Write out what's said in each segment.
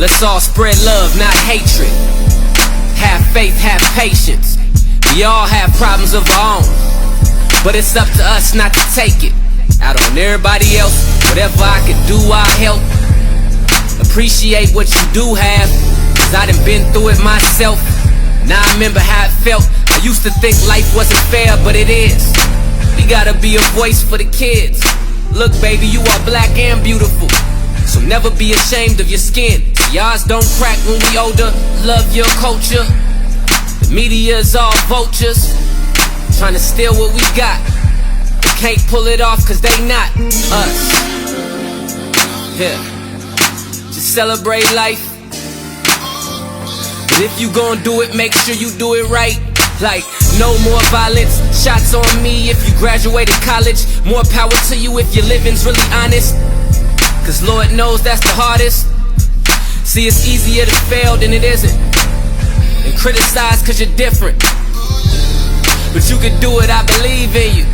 Let's all spread love, not hatred. Have faith, have patience. We all have problems of our own, but it's up to us not to take it out on everybody else. Whatever I could do, I help. Appreciate what you do have, cause I done been through it myself. Now I remember how it felt. I used to think life wasn't fair, but it is. We gotta be a voice for the kids. Look baby, you are black and beautiful, so never be ashamed of your skin. Yours don't crack when we older. Love your culture. The media's all vultures, trying to steal what we got. Can't pull it off cause they not us. Yeah, just celebrate life. But if you gon' do it, make sure you do it right. Like, no more violence, shots on me if you graduated college. More power to you if your living's really honest, cause Lord knows that's the hardest. See, it's easier to fail than it isn't, and criticize cause you're different. But you can do it, I believe in you.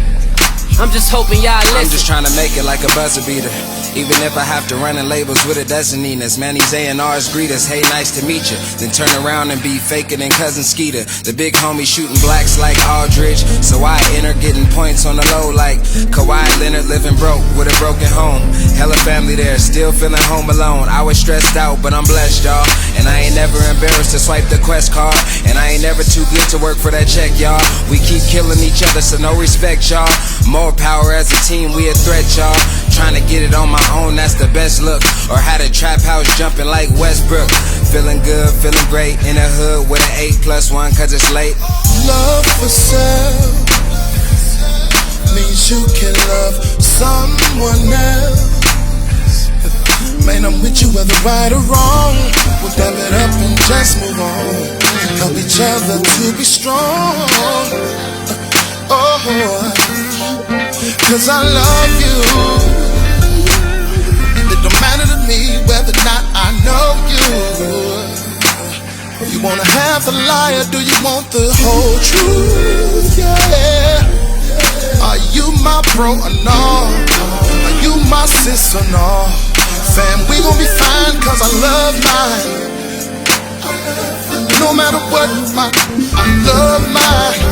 I'm just hoping y'all listen. I'm just trying to make it like a buzzer beater, even if I have to run in labels with a dozen Ninas. Man, these A&Rs greet us, hey, nice to meet you. Then turn around and be faker than Cousin Skeeter. The big homie shooting blacks like Aldridge, so I enter getting points on the low like Kawhi Leonard living broke with a broken home. Hella family there, still feeling home alone. I was stressed out, but I'm blessed, y'all. And I ain't never embarrassed to swipe the Quest card, and I ain't never too good to work for that check, y'all. We keep killing each other, so no respect, y'all. More power as a team, we a threat, y'all. Trying to get it on my own, that's the best look. Or had a trap house jumping like Westbrook. Feeling good, feeling great in the hood with an 8+1 cause it's late. Love for self means you can love someone else. Man, I'm with you whether right or wrong. We'll dab it up and just move on. Help each other to be strong. Cause I love you. It don't matter to me whether or not I know you. You wanna have the lie or do you want the whole truth? Yeah. Are you my bro or no? Are you my sis or no? Fam, we gon' be fine cause I love mine. No matter what, I love mine.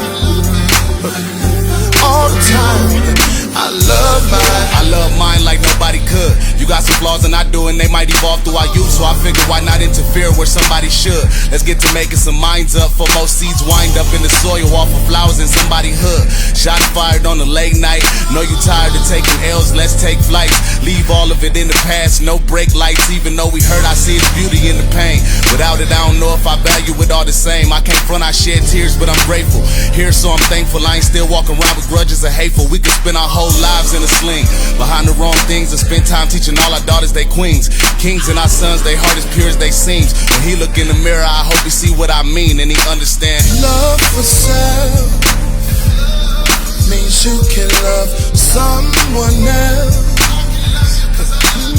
All the time, I love mine. I love mine like nobody could. You got some flaws and I do, and they might evolve through our youth. So I figured why not interfere where somebody should. Let's get to making some minds up, for most seeds wind up in the soil off of flowers in somebody's hood. Shots fired on the late night. Know you tired of taking L's, let's take flights. Leave all of it in the past, no brake lights. Even though we hurt, I see its beauty in the pain. Without it, I don't know if I value it all the same. I can't front, I shed tears, but I'm grateful. Here, so I'm thankful I ain't still walking around with grudges or hateful. We could spend our whole lives in a sling, behind the wrong things, and spend time teaching all our daughters they queens. Kings and our sons, they heart as pure as they seems. When he look in the mirror, I hope he see what I mean and he understand. Love for self means you can love someone else.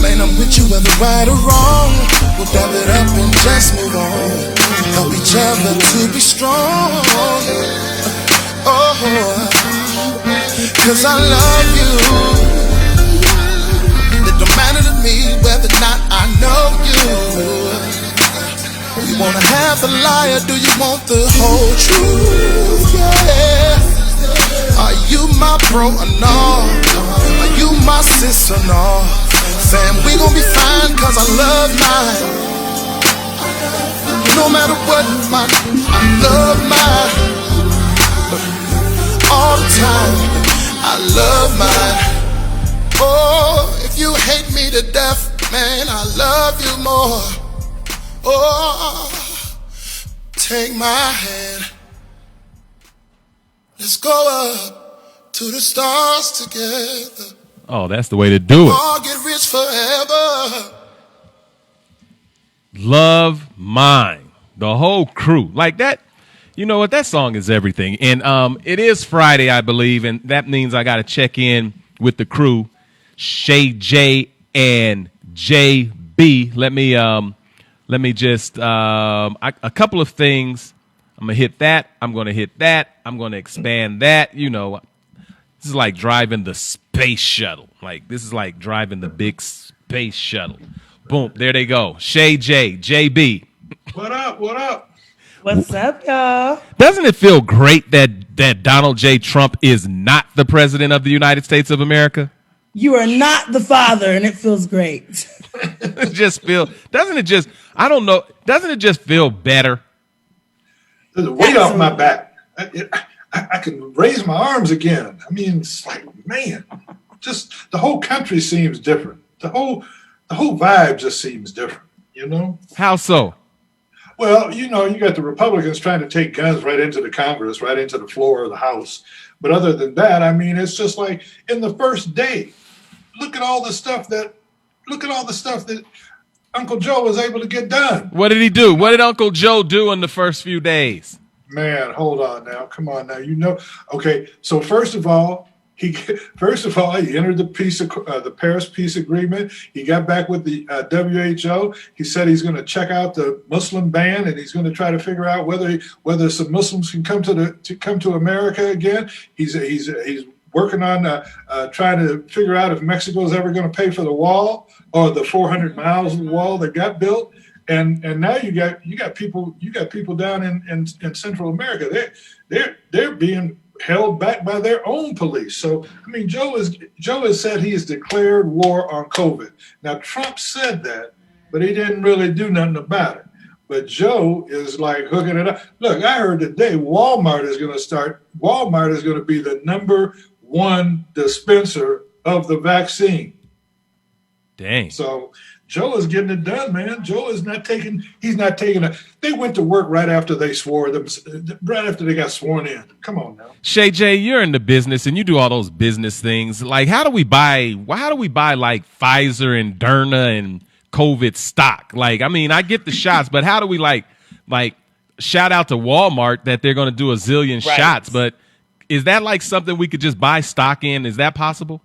Man, I'm with you whether right or wrong. We'll dab it up and just move on. Help each other to be strong. Cause I love you. It don't matter to me whether or not I know you. You wanna have the lie or do you want the whole truth? Yeah. Are you my bro or no? Are you my sis or no? Fam, we gon' be fine cause I love mine. No matter what, I love mine. All the time, I love mine. Oh, if you hate me to death, man, I love you more. Oh, take my hand. Let's go up to the stars together. Oh, that's the way to do it. I'll get rich forever. Love Mine. The whole crew. Like that. You know what? That song is everything. And it is Friday, I believe, and that means I got to check in with the crew, Shay J and JB. Let me just a couple of things. I'm going to hit that. I'm going to hit that. I'm going to expand that. You know, this is like driving the space shuttle. Like, this is like driving the big space shuttle. Boom. There they go. Shay J, JB. What up? What up? What's up, y'all? Doesn't it feel great that Donald J. Trump is not the president of the United States of America? You are not the father, and it feels great. Doesn't it just feel better? There's a weight off my back. I can raise my arms again. I mean, it's like, man, just the whole country seems different. The whole vibe just seems different, you know? How so? Well, you know, you got the Republicans trying to take guns right into the Congress, right into the floor of the House. But other than that, I mean, it's just like in the first day, look at all the stuff that Uncle Joe was able to get done. What did he do? What did Uncle Joe do in the first few days? Man, hold on now. Come on now. You know, okay. So first of all, he entered the Paris Peace Agreement. He got back with the WHO. He said he's going to check out the Muslim ban, and he's going to try to figure out whether some Muslims can come to America again. He's working on trying to figure out if Mexico is ever going to pay for the wall or the 400 miles of the wall that got built. And now you got people down in Central America. They're being held back by their own police. So I mean, Joe has said he has declared war on COVID. Now Trump said that, but he didn't really do nothing about it. But Joe is like hooking it up. Look, I heard today Walmart is going to be the number one dispenser of the vaccine. Dang. So Joe is getting it done, man. Joe is not taking. They went to work right after they got sworn in. Come on now. Shay J, you're in the business and you do all those business things. Like, how do we buy like Pfizer and Moderna and COVID stock? Like, I mean, I get the shots, but how do we like shout out to Walmart that they're going to do a zillion shots, but is that like something we could just buy stock in? Is that possible?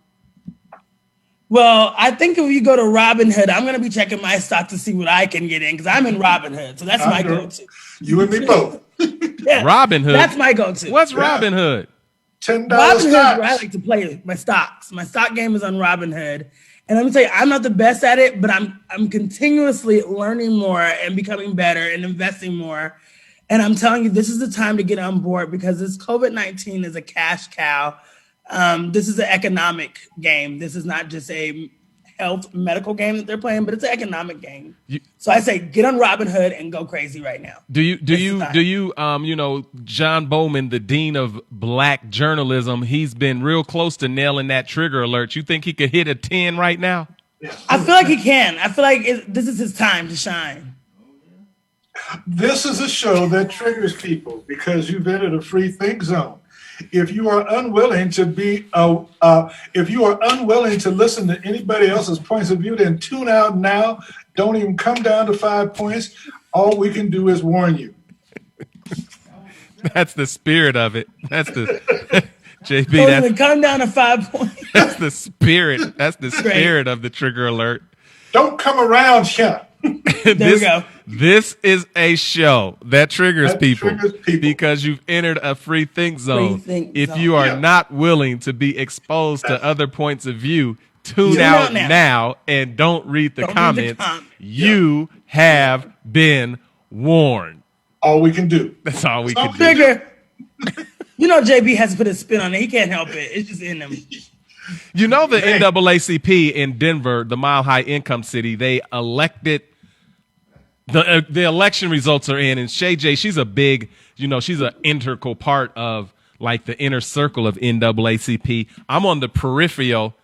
Well, I think if you go to Robinhood, I'm going to be checking my stock to see what I can get in because I'm in Robinhood. So that's my go-to. You and me both. Yeah, Robinhood? That's my go-to. What's Robinhood? $10 Robinhood is stocks. where I like to play my stocks. My stock game is on Robinhood. And let me tell you, I'm not the best at it, but I'm continuously learning more and becoming better and investing more. And I'm telling you, this is the time to get on board because this COVID-19 is a cash cow. This is an economic game. This is not just a health medical game that they're playing, but it's an economic game. So I say get on Robinhood and go crazy right now. Do you John Bowman, the dean of black journalism, he's been real close to nailing that trigger alert. You think he could hit a 10 right now? I feel like he can. I feel like this is his time to shine. This is a show that triggers people because you've entered a free think zone. If you are unwilling to listen to anybody else's points of view, then tune out now. Don't even come down to 5 points. All we can do is warn you. That's the spirit of it. That's the JB. So that's come down to 5 points. That's the spirit. That's the spirit of the trigger alert. Don't come around here. There we go. This is a show that triggers people because you've entered a free think zone. If you are not willing to be exposed to other points of view, tune out now and don't read the comments. You have been warned. All we can do. That's all we can do. Trigger. You know, JB has to put a spin on it. He can't help it. It's just in him. You know, the NAACP in Denver, the Mile High Income City, they elected. The election results are in, and Shay J, she's a big, she's an integral part of like the inner circle of NAACP. I'm on the peripheral.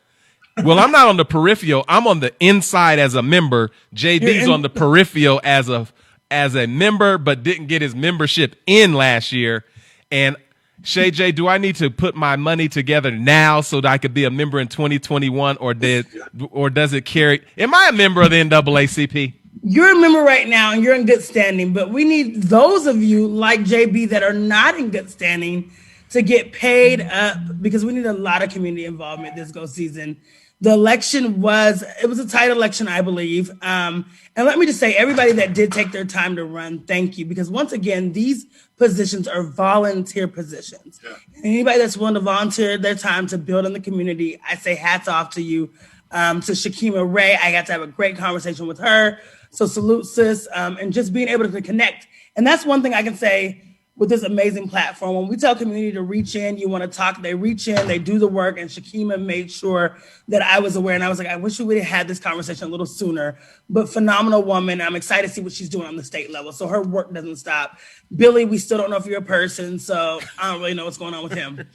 Well, I'm not on the peripheral. I'm on the inside as a member. JB's on the peripheral as a member, but didn't get his membership in last year. And Shay J, do I need to put my money together now so that I could be a member in 2021, or does it carry? Am I a member of the NAACP? You're a member right now and you're in good standing, but we need those of you like JB that are not in good standing to get paid up because we need a lot of community involvement this go season. The election was a tight election, I believe. And let me just say, everybody that did take their time to run, thank you. Because once again, these positions are volunteer positions. Yeah. Anybody that's willing to volunteer their time to build in the community, I say hats off to you. to Shakima Ray. I got to have a great conversation with her. So salute, sis, and just being able to connect. And that's one thing I can say with this amazing platform. When we tell community to reach in, you want to talk, they reach in, they do the work. And Shakima made sure that I was aware. And I was like, I wish we would have had this conversation a little sooner. But phenomenal woman. I'm excited to see what she's doing on the state level. So her work doesn't stop. Billy, we still don't know if you're a person. So I don't really know what's going on with him.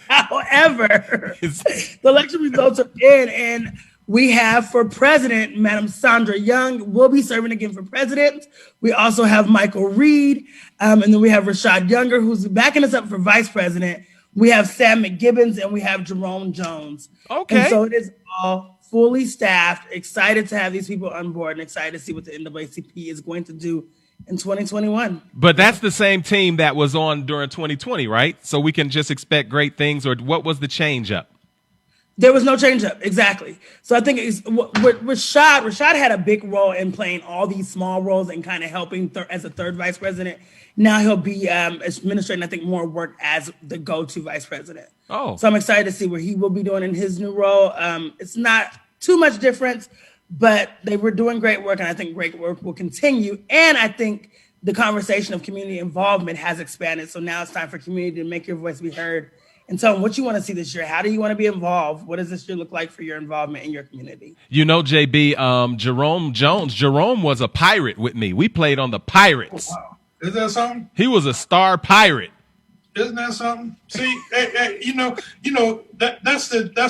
However, the election results are in, and we have for president, Madam Sandra Young will be serving again for president. We also have Michael Reed, and then we have Rashad Younger, who's backing us up for vice president. We have Sam McGibbons, and we have Jerome Jones. Okay. And so it is all fully staffed, excited to have these people on board, and excited to see what the NAACP is going to do in 2021. But that's the same team that was on during 2020, right? So we can just expect great things, or what was the change up? There was no change up, exactly. So I think it's Rashad had a big role in playing all these small roles and kind of helping as a third vice president. Now he'll be administrating, I think, more work as the go-to vice president. Oh. So I'm excited to see what he will be doing in his new role. It's not too much difference, but they were doing great work, and I think great work will continue. And I think the conversation of community involvement has expanded. So now it's time for community to make your voice be heard and tell them what you want to see this year. How do you want to be involved? What does this year look like for your involvement in your community? You know, JB, Jerome Jones, Jerome was a pirate with me. We played on the Pirates. Oh, wow. Is that something? He was a star pirate. Isn't that something? See, that's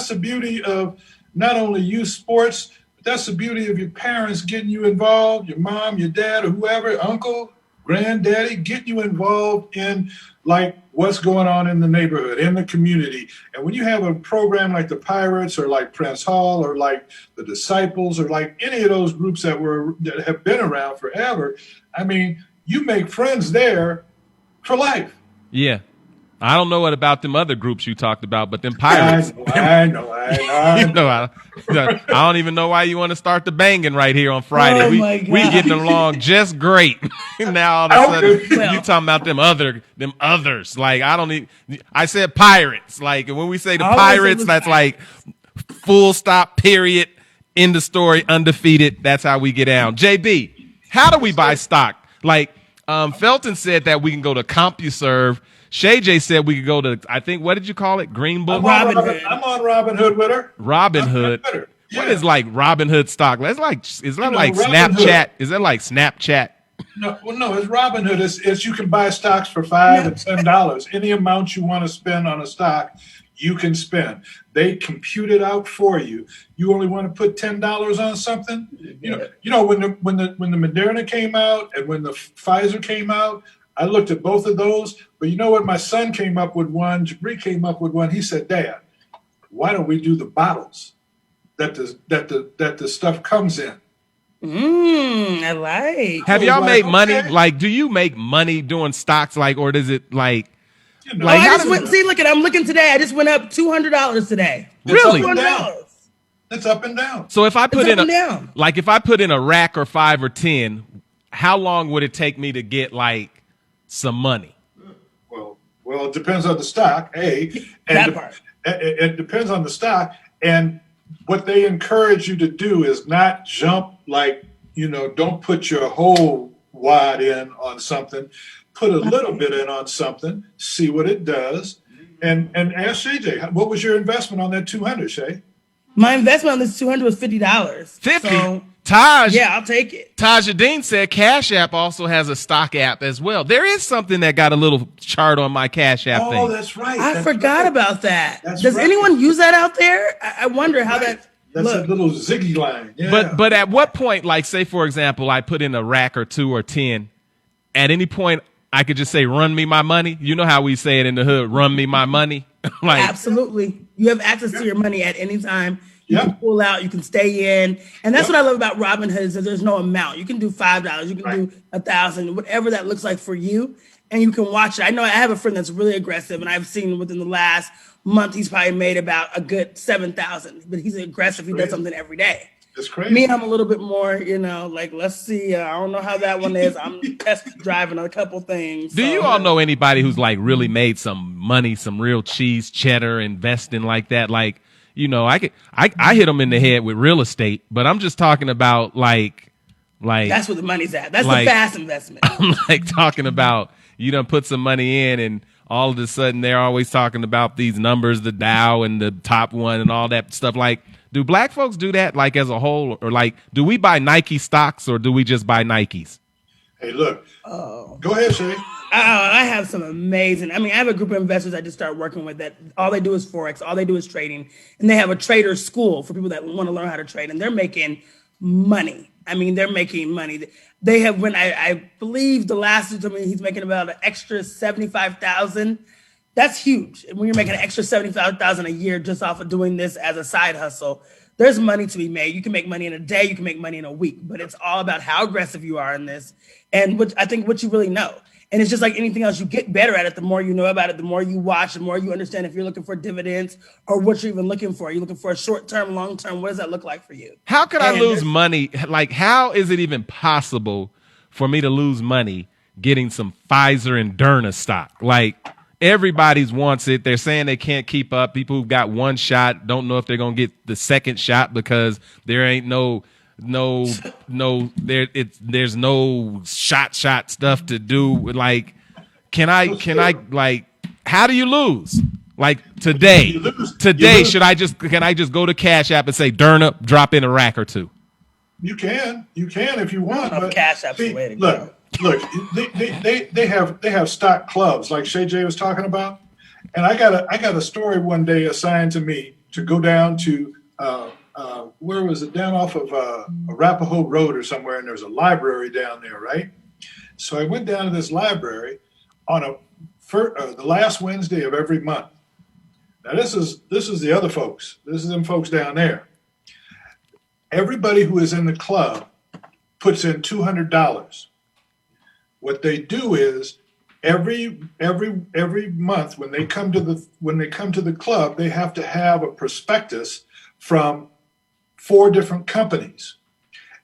the beauty of not only youth sports, but that's the beauty of your parents getting you involved, your mom, your dad, or whoever, uncle, granddaddy, getting you involved in like what's going on in the neighborhood, in the community. And when you have a program like the Pirates or like Prince Hall or like the Disciples or like any of those groups that have been around forever, I mean, you make friends there for life. Yeah. I don't know what about them other groups you talked about, but them Pirates. I know. You know, I don't even know why you want to start the banging right here on Friday. Oh we getting along just great. Now all of a sudden you talking about them others. Like I said Pirates. Like when we say the Pirates, that's like full stop, period, end of story, undefeated. That's how we get down. JB, how do we buy stock? Like Felton said that we can go to CompuServe. Shay J said we could go to, I think, what did you call it? Green Book? I'm on Robinhood with her. Robinhood. Yeah. What is like Robinhood stock? Is that like Snapchat? Robinhood. Is that like Snapchat? No, it's Robinhood. It's you can buy stocks for $5 and $10. Any amount you want to spend on a stock, you can spend. They compute it out for you. You only want to put $10 on something. You know when the Moderna came out and when the Pfizer came out, I looked at both of those, but you know what? My son came up with one. Jabri came up with one. He said, "Dad, why don't we do the bottles that the stuff comes in?" I like. Have y'all made money? Like, do you make money doing stocks? Like, or does it like? Like, I just went. See, look I'm looking today. I just went up $200 today. Really? $200. It's up and down. So if I put if I put in a rack or 5 or 10, how long would it take me to get like some money? Well, it depends on the stock, it depends on the stock. And what they encourage you to do is not jump don't put your whole wad in on something. Put a little bit in on something, see what it does. And ask JJ, what was your investment on that 200, Shay? My investment on this 200 was $50. 50? So, Taj. Yeah, I'll take it. Tajadeen said Cashapp also has a stock app as well. There is something that got a little chart on my Cashapp thing. Oh, that's right. I forgot about that. Does right. anyone use that out there? I wonder how that That's a little ziggy line. Yeah. But at what point, like say, for example, I put in a rack or 2 or 10, at any point I could just say, run me my money. You know how we say it in the hood, run me my money. Absolutely. You have access to your money at any time. You can pull out, you can stay in. And that's what I love about Robinhood is that there's no amount. You can do $5, you can do $1,000, whatever that looks like for you. And you can watch it. I know I have a friend that's really aggressive, and I've seen within the last month, he's probably made about a good $7,000, but he's aggressive. He does something every day. That's crazy. Me, I'm a little bit more, let's see. I don't know how that one is. I'm test driving a couple things. Do you all know anybody who's like really made some money, some real cheese, cheddar, investing like that? Like, I hit them in the head with real estate, but I'm just talking about like that's where the money's at. That's like, the fast investment. I'm like talking about you done put some money in and all of a sudden they're always talking about these numbers, the Dow and the top one and all that stuff. Like, do black folks do that like as a whole, or like, do we buy Nike stocks or do we just buy Nikes? Hey, look, go ahead, Shay. I have some amazing. I mean, I have a group of investors I just started working with that all they do is Forex, all they do is trading. And they have a trader school for people that want to learn how to trade. And they're making money. I mean, they're making money. They have, when I believe the last one told me he's making about an extra $75,000. That's huge. When you're making an extra $75,000 a year just off of doing this as a side hustle, there's money to be made. You can make money in a day, you can make money in a week, but it's all about how aggressive you are in this and what you really know. And it's just like anything else, you get better at it. The more you know about it, the more you watch, the more you understand if you're looking for dividends or what you're even looking for. Are you looking for a short-term, long-term? What does that look like for you? How could I lose money? Like, how is it even possible for me to lose money getting some Pfizer and Moderna stock? Like, everybody's wants it. They're saying they can't keep up. People who've got one shot don't know if they're going to get the second shot because there ain't there's no shot stuff to do. Like, can I like, how do you lose? Like today, can I just go to Cash App and say, Derna, drop in a rack or two? You can if you want. But Cash App's the way to go. Look, they have stock clubs like Shay J was talking about, and I got a story one day assigned to me to go down to where was it, down off of Arapahoe Road or somewhere, and there's a library down there, right? So I went down to this library on the last Wednesday of every month. Now this is the other folks. This is them folks down there. Everybody who is in the club puts in $200. What they do is every month when they come to the club, they have to have a prospectus from 4 different companies,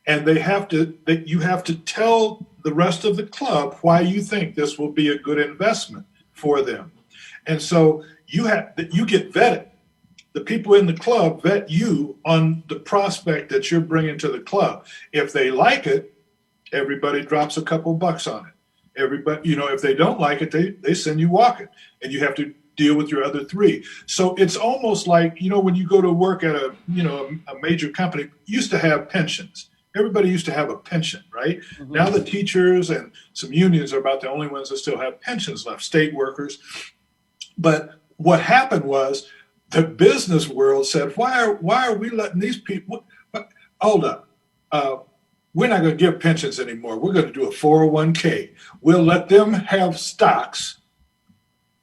and you have to tell the rest of the club why you think this will be a good investment for them. And so you get vetted. The people in the club vet you on the prospect that you're bringing to the club. If they like it, everybody drops a couple bucks on it. Everybody, if they don't like it, they send you walking, and you have to deal with your other 3. So it's almost like, when you go to work at a major company, used to have pensions. Everybody used to have a pension, right? Mm-hmm. Now the teachers and some unions are about the only ones that still have pensions left, state workers. But what happened was the business world said, why are we letting these people, hold up. We're not going to give pensions anymore. We're going to do a 401k. We'll let them have stocks.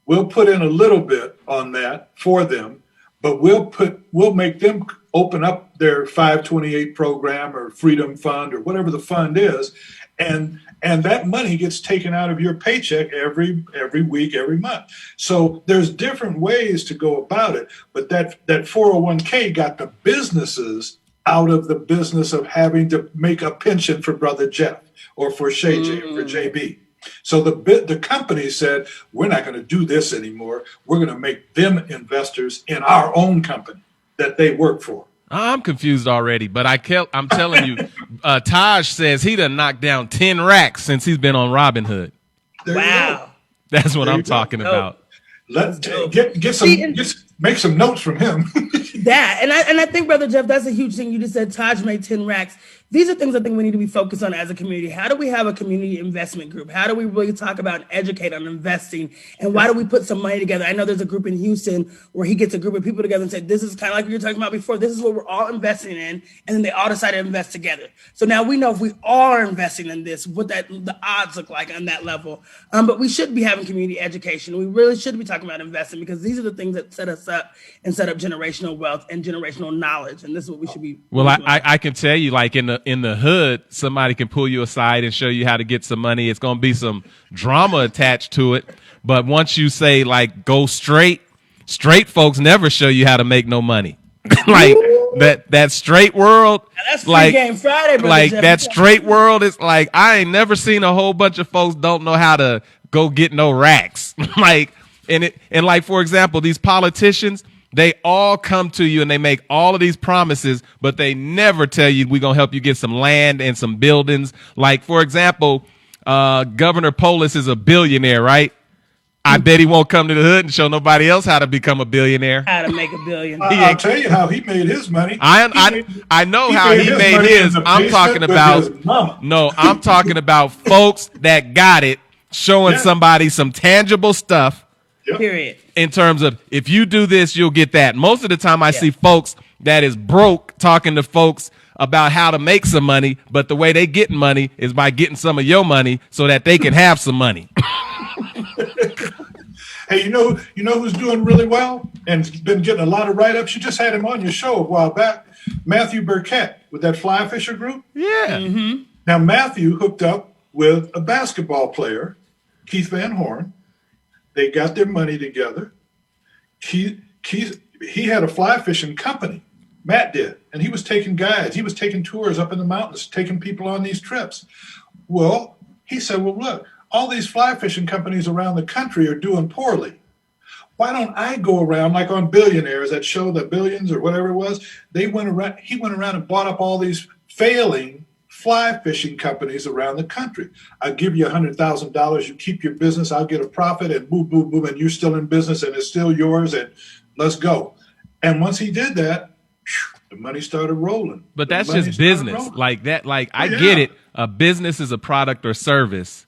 We'll put in a little bit on that for them, but we'll make them open up their 528 program or Freedom Fund or whatever the fund is, and that money gets taken out of your paycheck every week, every month. So there's different ways to go about it, but that 401k got the businesses out of the business of having to make a pension for Brother Jeff or for Shay J or for JB. So the company said, we're not going to do this anymore. We're going to make them investors in our own company that they work for. I'm confused already, but I'm telling you, Taj says he done knocked down 10 racks since he's been on Robinhood. Wow. That's what I'm talking about. Let's make some notes from him. And I think, Brother Jeff, that's a huge thing. You just said Taj made 10 racks. These are things I think we need to be focused on as a community. How do we have a community investment group? How do we really talk about and educate on investing? And why do we put some money together? I know there's a group in Houston where he gets a group of people together and say, this is kind of like we were talking about before. This is what we're all investing in. And then they all decide to invest together. So now we know if we all are investing in this, what the odds look like on that level. But we should be having community education. We really should be talking about investing because these are the things that set us up and set up generational wealth and generational knowledge. And this is what we should be. Well, I can tell you, like in the hood, somebody can pull you aside and show you how to get some money. It's going to be some drama attached to it. But once you say, like, go straight folks never show you how to make no money. Like that straight world. Now that's free game Friday, brother. Like that straight world is like, I ain't never seen a whole bunch of folks don't know how to go get no racks. Like, and like, for example, these politicians, They all come to you and they make all of these promises, but they never tell you we're going to help you get some land and some buildings. Like, for example, Governor Polis is a billionaire, right? I bet he won't come to the hood and show nobody else how to become a billionaire. How to make $1 billion. I'll tell you how he made his money. I know how he made his. I'm talking about I'm talking about folks that got it, showing somebody some tangible stuff. Yep. Period. In terms of if you do this, you'll get that. Most of the time, I see folks that is broke talking to folks about how to make some money, but the way they getting money is by getting some of your money so that they can have some money. Hey, you know who's doing really well and been getting a lot of write-ups? You just had him on your show a while back, Matthew Burkett with that Fly Fisher group. Yeah. Mm-hmm. Now, Matthew hooked up with a basketball player, Keith Van Horn. They got their money together. Keith, he had a fly fishing company. Matt did, and he was taking guides. He was taking tours up in the mountains, taking people on these trips. Well, he said, well, look, all these fly fishing companies around the country are doing poorly. Why don't I go around, like on Billionaires, that show, the Billions or whatever it was? He went around and bought up all these failing fly fishing companies around the country. I'll give you $100,000. You keep your business. I'll get a profit, and boom, boom, boom, and you're still in business, and it's still yours, and let's go. And once he did that, the money started rolling. But that's just business. Like that. Like, I get it. A business is a product or service.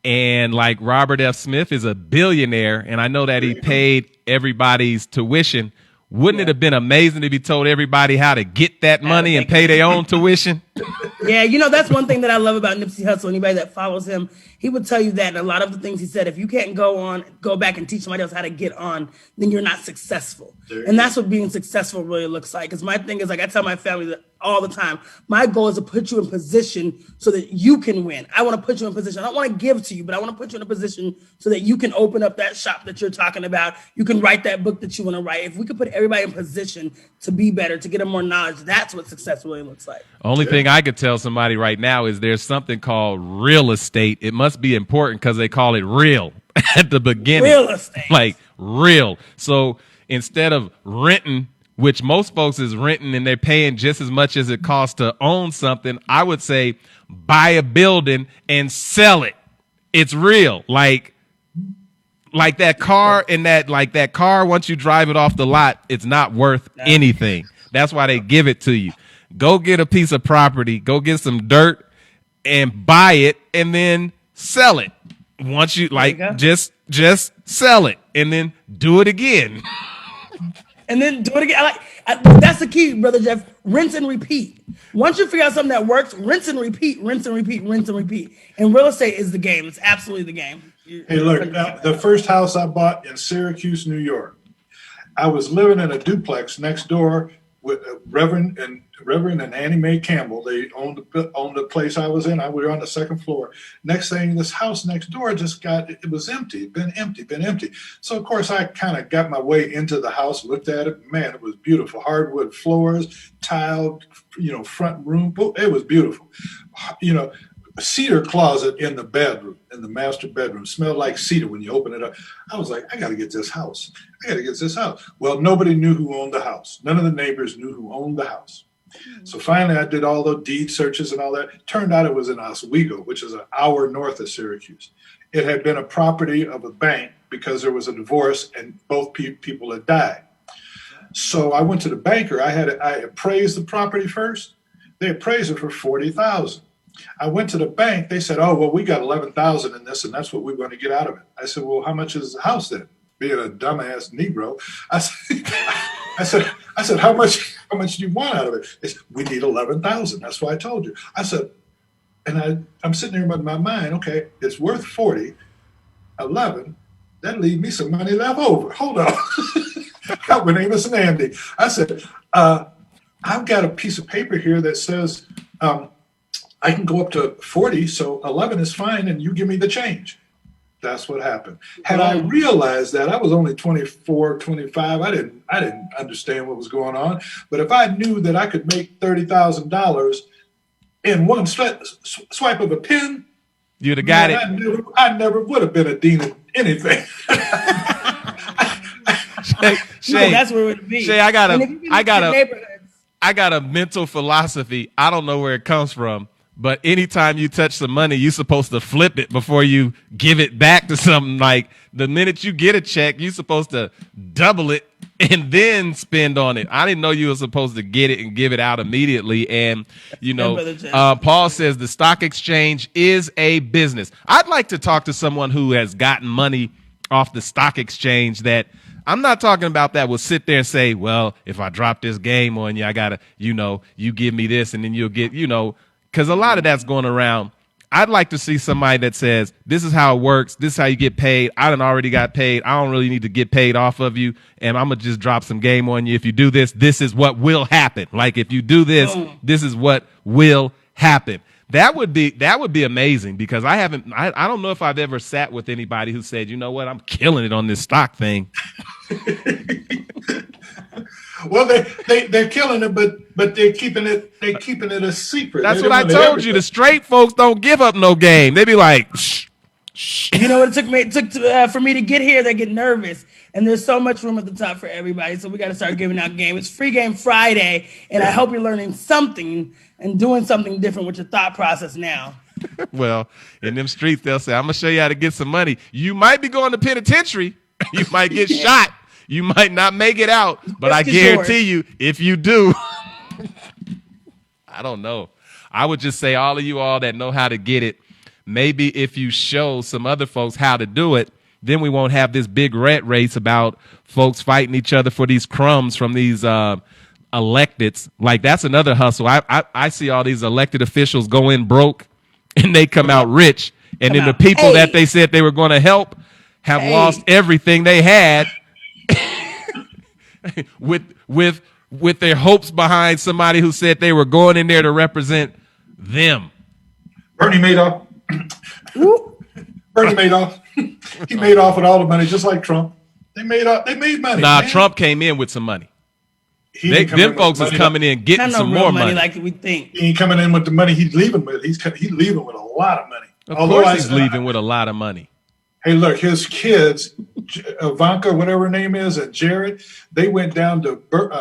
And like Robert F. Smith is a billionaire, and I know that he paid everybody's tuition. Wouldn't it have been amazing if he told everybody how to get that money and pay their own tuition? Yeah, that's one thing that I love about Nipsey Hussle. Anybody that follows him, he would tell you that. And a lot of the things he said, if you can't go back and teach somebody else how to get on, then you're not successful. And that's what being successful really looks like. Because my thing is, like I tell my family that all the time, my goal is to put you in position so that you can win. I want to put you in position. I don't want to give to you, but I want to put you in a position so that you can open up that shop that you're talking about. You can write that book that you want to write. If we could put everybody in position to be better, to get them more knowledge, that's what success really looks like. Only thing I could tell somebody right now is there's something called real estate. It must be important because they call it real at the beginning. Real estate. Like real. So instead of renting, which most folks is renting and they're paying just as much as it costs to own something, I would say buy a building and sell it. It's real. Like that car that car, once you drive it off the lot, it's not worth anything. That's why they give it to you. Go get a piece of property, go get some dirt and buy it and then sell it. Once you just sell it and then do it again. And then do it again. That's the key, Brother Jeff. Rinse and repeat. Once you figure out something that works, rinse and repeat, rinse and repeat, rinse and repeat. And real estate is the game. It's absolutely the game. Hey, look, the first house I bought in Syracuse, New York, I was living in a duplex next door with Reverend and Annie Mae Campbell. They owned the place I was in. We were on the second floor. Next thing, this house next door it was empty, been empty. So, of course, I kind of got my way into the house, looked at it. Man, it was beautiful. Hardwood floors, tiled, front room. It was beautiful. A cedar closet in the bedroom, in the master bedroom, smelled like cedar when you open it up. I was like, I got to get this house. Well, nobody knew who owned the house. None of the neighbors knew who owned the house. So finally, I did all the deed searches and all that. It turned out it was in Oswego, which is an hour north of Syracuse. It had been a property of a bank because there was a divorce and both people had died. So I went to the banker. I appraised the property first. They appraised it for $40,000. I went to the bank. They said, oh, well, we got $11,000 in this, and that's what we're going to get out of it. I said, well, how much is the house then? Being a dumbass Negro, I said, how much do you want out of it? They said, we need $11,000. That's what I told you. I said, and I'm sitting there in my mind, okay, it's worth 40, 11. That leaves me some money left over. Hold on. My name is Andy. I said, I've got a piece of paper here that says, I can go up to 40, so 11 is fine, and you give me the change. That's what happened. Had I realized that, I was only 24, 25. I didn't understand what was going on. But if I knew that I could make $30,000 in one swipe of a pen, you'd have got it. I never would have been a dean of anything. Shay, that's where it would be. Shay, I got a neighborhoods. I got a mental philosophy. I don't know where it comes from, but anytime you touch some money, you're supposed to flip it before you give it back to something. Like the minute you get a check, you're supposed to double it and then spend on it. I didn't know you were supposed to get it and give it out immediately. And, Paul says the stock exchange is a business. I'd like to talk to someone who has gotten money off the stock exchange that I'm not talking about that will sit there and say, well, if I drop this game on you, I got to, you give me this and then you'll get, because a lot of that's going around. I'd like to see somebody that says, this is how it works. This is how you get paid. I done already got paid. I don't really need to get paid off of you. And I'm going to just drop some game on you. If you do this, this is what will happen. Like if you do this, this is what will happen. That would be amazing because I don't know if I've ever sat with anybody who said, you know what, I'm killing it on this stock thing. Well, they're killing it, but they're keeping it a secret. That's what I told you. The straight folks don't give up no game. They be like, shh. You know what it took me? It took for me to get here. They get nervous, and there's so much room at the top for everybody. So we got to start giving out game. It's Free Game Friday, and I hope you're learning something and doing something different with your thought process now. Well, in them streets, they'll say, I'm gonna show you how to get some money. You might be going to penitentiary. You might get shot. You might not make it out, but I guarantee you, if you do, I don't know. I would just say all of you all that know how to get it, maybe if you show some other folks how to do it, then we won't have this big rat race about folks fighting each other for these crumbs from these electeds. Like that's another hustle. I see all these elected officials go in broke and they come out rich. And then the people that they said they were going to help have lost everything they had. with their hopes behind somebody who said they were going in there to represent them. Bernie Madoff. Bernie Madoff. He made off with all the money, just like Trump. They made money. Nah, man. Trump came in with some money. Them folks is coming in getting some more money. Like we think. He ain't coming in with the money he's leaving with. He's leaving with a lot of money. Of course he's leaving with a lot of money. Hey, look, his kids, Ivanka, whatever her name is, and Jared, they went down to,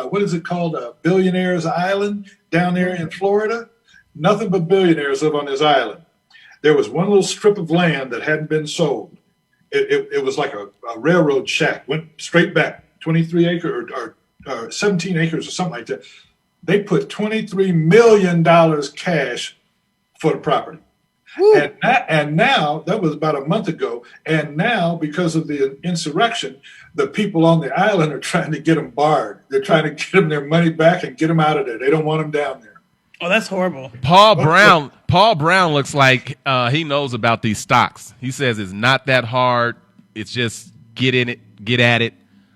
what is it called, Billionaires Island down there in Florida. Nothing but billionaires live on this island. There was one little strip of land that hadn't been sold. It was like a railroad shack, went straight back, 23 acres or 17 acres or something like that. They put $23 million cash for the property. And now, that was about a month ago, and now, because of the insurrection, the people on the island are trying to get them barred. They're trying to get them their money back and get them out of there. They don't want them down there. Oh, that's horrible. Paul Brown looks like he knows about these stocks. He says it's not that hard. It's just get in it, get at it.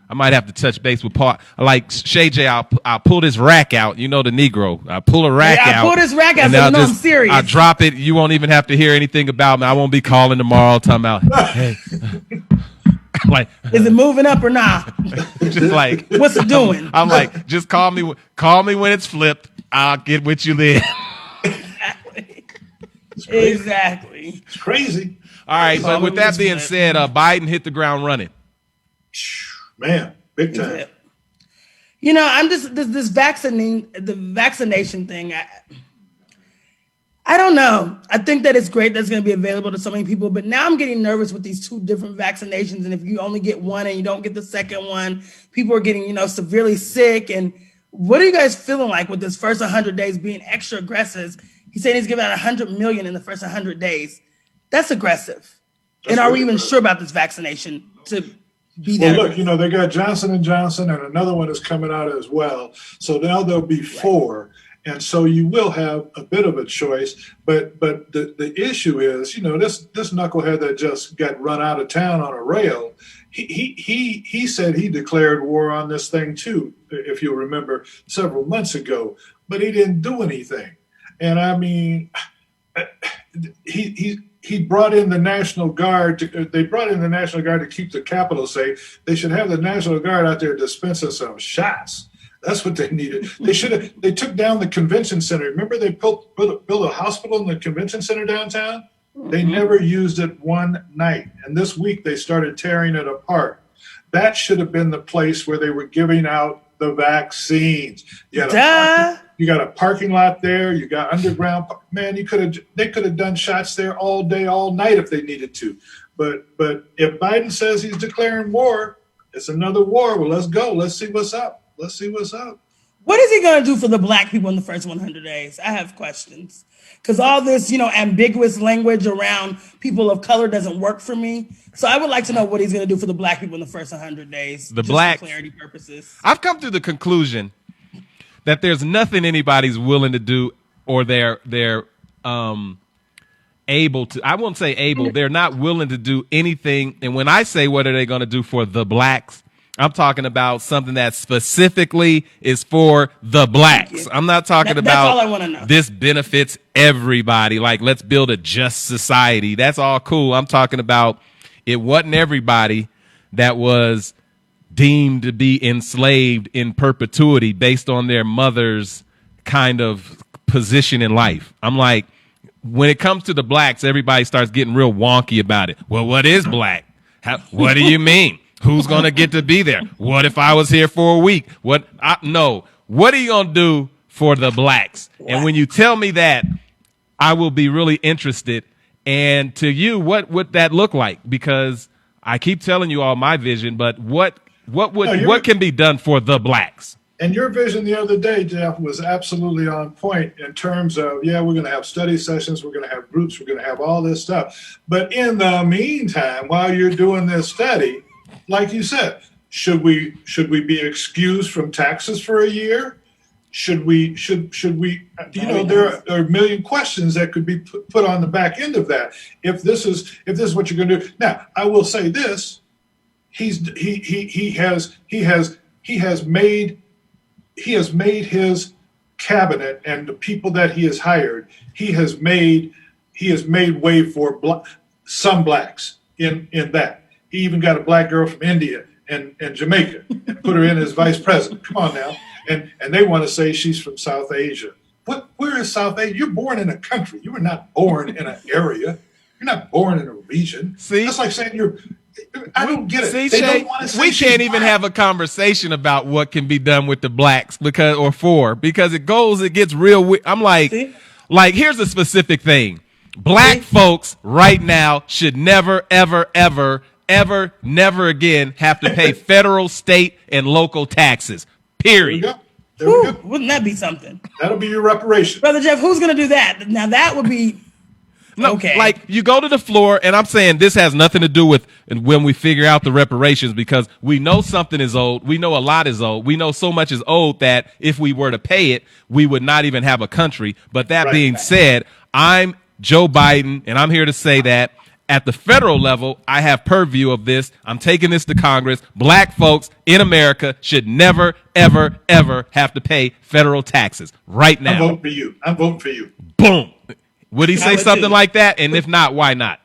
I might have to touch base with Paul. Like Shay J, I'll pull this rack out. You know the Negro. I pull a rack out. I pull this rack out so you know I'm serious. I drop it. You won't even have to hear anything about me. I won't be calling tomorrow talking about, hey. Like, is it moving up or not? Just like, what's it doing? I'm like, just call me when it's flipped. I'll get with you then. Exactly. It's crazy. All right, but with that being said, Biden hit the ground running. Man, big time. You know, I'm just this vaccination thing. I don't know. I think that it's great that's going to be available to so many people, but now I'm getting nervous with these two different vaccinations. And if you only get one and you don't get the second one, people are getting, severely sick. And what are you guys feeling like with this first 100 days being extra aggressive? He's saying he's giving out 100 million in the first 100 days. That's aggressive. And are we even sure about this vaccination to be there? Well, look, they got Johnson & Johnson and another one is coming out as well. So now there'll be four. And so you will have a bit of a choice. But the issue is, this knucklehead that just got run out of town on a rail, he said he declared war on this thing too, if you'll remember, several months ago. But he didn't do anything. And I mean, he brought in the National Guard. They brought in the National Guard to keep the Capitol safe. They should have the National Guard out there dispensing some shots. That's what they needed. They took down the convention center. Remember they built a hospital in the convention center downtown? They never used it one night. And this week they started tearing it apart. that should have been the place where they were giving out the vaccines. You got a parking lot there. You got underground. Man, they could have done shots there all day, all night if they needed to. But if Biden says he's declaring war, it's another war. Well, let's go. Let's see what's up. What is he going to do for the black people in the first 100 days? I have questions. Because all this, ambiguous language around people of color doesn't work for me. So I would like to know what he's going to do for the black people in the first 100 days. The blacks, for clarity purposes. I've come to the conclusion that there's nothing anybody's willing to do or they're able to. I won't say able. They're not willing to do anything. And when I say what are they going to do for the blacks, I'm talking about something that specifically is for the blacks. I'm not talking about that's all I want to know. This benefits everybody. Like, let's build a just society. That's all cool. I'm talking about it wasn't everybody that was deemed to be enslaved in perpetuity based on their mother's kind of position in life. I'm like, when it comes to the blacks, everybody starts getting real wonky about it. Well, what is black? What do you mean? Who's going to get to be there? What if I was here for a week? No. What are you going to do for the blacks? And when you tell me that, I will be really interested. And to you, what would that look like? Because I keep telling you all my vision, but what can be done for the blacks? And your vision the other day, Jeff, was absolutely on point in terms of, we're going to have study sessions, we're going to have groups, we're going to have all this stuff. But in the meantime, while you're doing this study, like you said, should we be excused from taxes for a year? Should we, there are a million questions that could be put on the back end of that. If this is what you're going to do. Now, I will say this, he has made his cabinet and the people that he has hired, he has made way for some blacks in that. He even got a black girl from India and Jamaica and put her in as vice president. Come on now. And they want to say she's from South Asia. Where is South Asia? You're born in a country. You were not born in an area. You're not born in a region. See? That's like saying I don't get it. See, they Shay, don't want to say we can't even have a conversation about what can be done with the blacks because it gets real. I'm like, here's a specific thing. Black folks right now should never, ever, ever, ever, never again have to pay federal, state, and local taxes. Period. There we go. Wouldn't that be something? That'll be your reparation. Brother Jeff, who's going to do that? Now, that would be... No, okay. Like you go to the floor, and I'm saying this has nothing to do with when we figure out the reparations because we know something is owed. We know a lot is owed. We know so much is owed that if we were to pay it, we would not even have a country. But that being said, I'm Joe Biden, and I'm here to say that at the federal level, I have purview of this. I'm taking this to Congress. Black folks in America should never, ever, ever have to pay federal taxes right now. I'm voting for you. Boom. Would he say something like that? And if not, why not?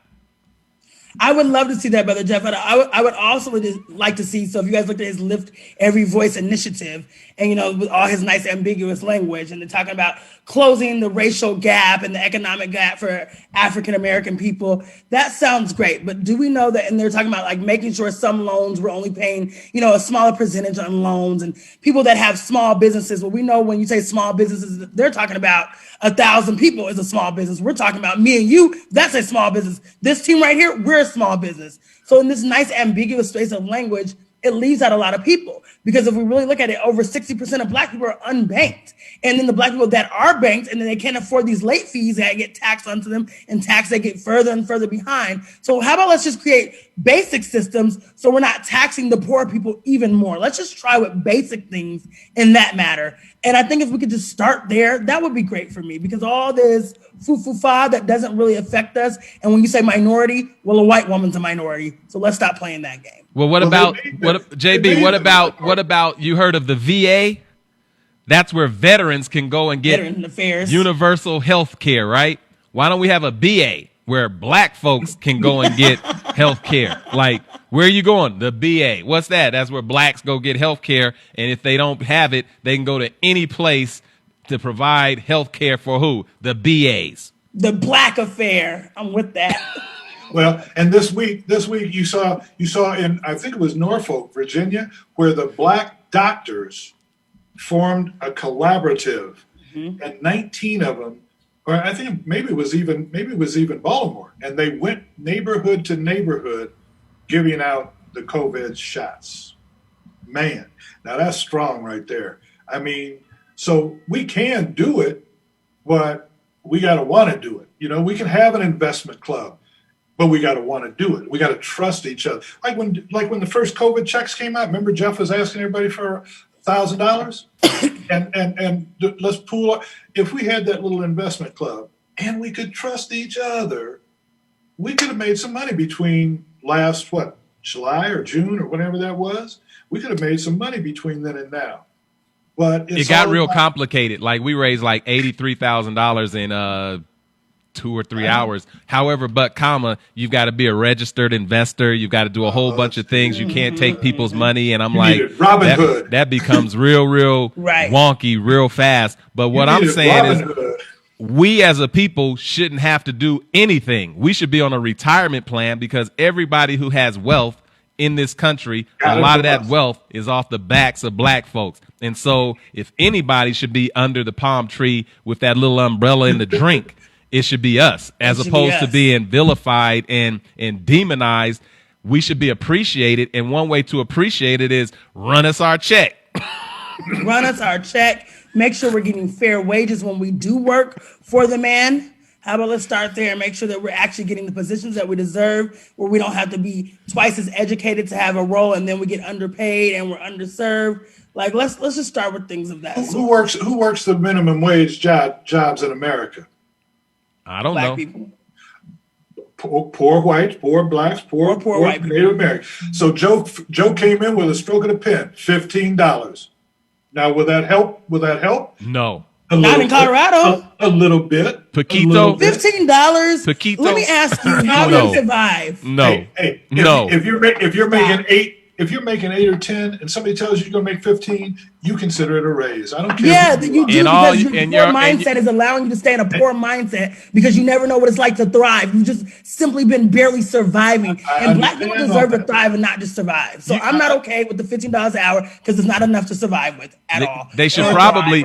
I would love to see that, Brother Jeff. I would also like to see, so if you guys looked at his Lift Every Voice initiative and, with all his nice ambiguous language and they're talking about closing the racial gap and the economic gap for African-American people, that sounds great. But do we know that, and they're talking about like making sure some loans we're only paying, a smaller percentage on loans and people that have small businesses. Well, we know when you say small businesses, they're talking about 1,000 people is a small business. We're talking about me and you, that's a small business. This team right here, we're a small business. So in this nice ambiguous space of language, it leaves out a lot of people. Because if we really look at it, over 60% of Black people are unbanked. And then the Black people that are banked, and then they can't afford these late fees that get taxed onto them and tax they get further and further behind. So how about let's just create basic systems so we're not taxing the poor people even more. Let's just try with basic things in that matter. And I think if we could just start there, that would be great for me because all this foo-foo-fa that doesn't really affect us. And when you say minority, well, a white woman's a minority. So let's stop playing that game. Well, what about you heard of the VA? That's where veterans can go and get universal health care, right? Why don't we have a BA where Black folks can go and get health care? Like, where are you going? The BA. What's that? That's where Blacks go get health care. And if they don't have it, they can go to any place to provide health care for who? The BAs. The Black affair. I'm with that. Well, and this week you saw in, I think it was Norfolk, Virginia, where the black doctors formed a collaborative, and 19 of them, or I think maybe it was even Baltimore, and they went neighborhood to neighborhood giving out the COVID shots. Man, now that's strong right there. I mean, so we can do it, but we got to want to do it. You know, we can have an investment club, but we got to want to do it. We got to trust each other. Like when the first COVID checks came out, remember Jeff was asking everybody for $1,000, and let's pool. If we had that little investment club and we could trust each other, we could have made some money between last July or June or whatever that was. We could have made some money between then and now. But it got real complicated. Like we raised like $83,000 in 2 or 3 hours. However, you've got to be a registered investor. You've got to do a whole bunch of things. You can't take people's money. And I'm like, that becomes real right. wonky real fast. But what I'm saying is we as a people shouldn't have to do anything. We should be on a retirement plan because everybody who has wealth in this country, a lot of that wealth is off the backs of black folks. And so if anybody should be under the palm tree with that little umbrella in the drink, it should be us, as opposed to being vilified and demonized. We should be appreciated. And one way to appreciate it is run us our check. Run us our check. Make sure we're getting fair wages when we do work for the man. How about let's start there and make sure that we're actually getting the positions that we deserve, where we don't have to be twice as educated to have a role and then we get underpaid and we're underserved. Like let's just start with things of that. Who works the minimum wage jobs in America? I don't know. People. Poor whites, poor blacks, poor white Native Americans. So Joe came in with a stroke of the pen, $15. Now, will that help? No. Not in Colorado. A little bit. Paquito. $15. Paquito. Let me ask you, how do you survive? No. If you're making $8 or $10 and somebody tells you you're going to make $15, you consider it a raise. I don't care. Yeah, you do, because your poor mindset is allowing you to stay in a poor mindset because you never know what it's like to thrive. You've just simply been barely surviving. And black people deserve to thrive and not just survive. So I'm not okay with the $15 an hour because it's not enough to survive with at all. They should probably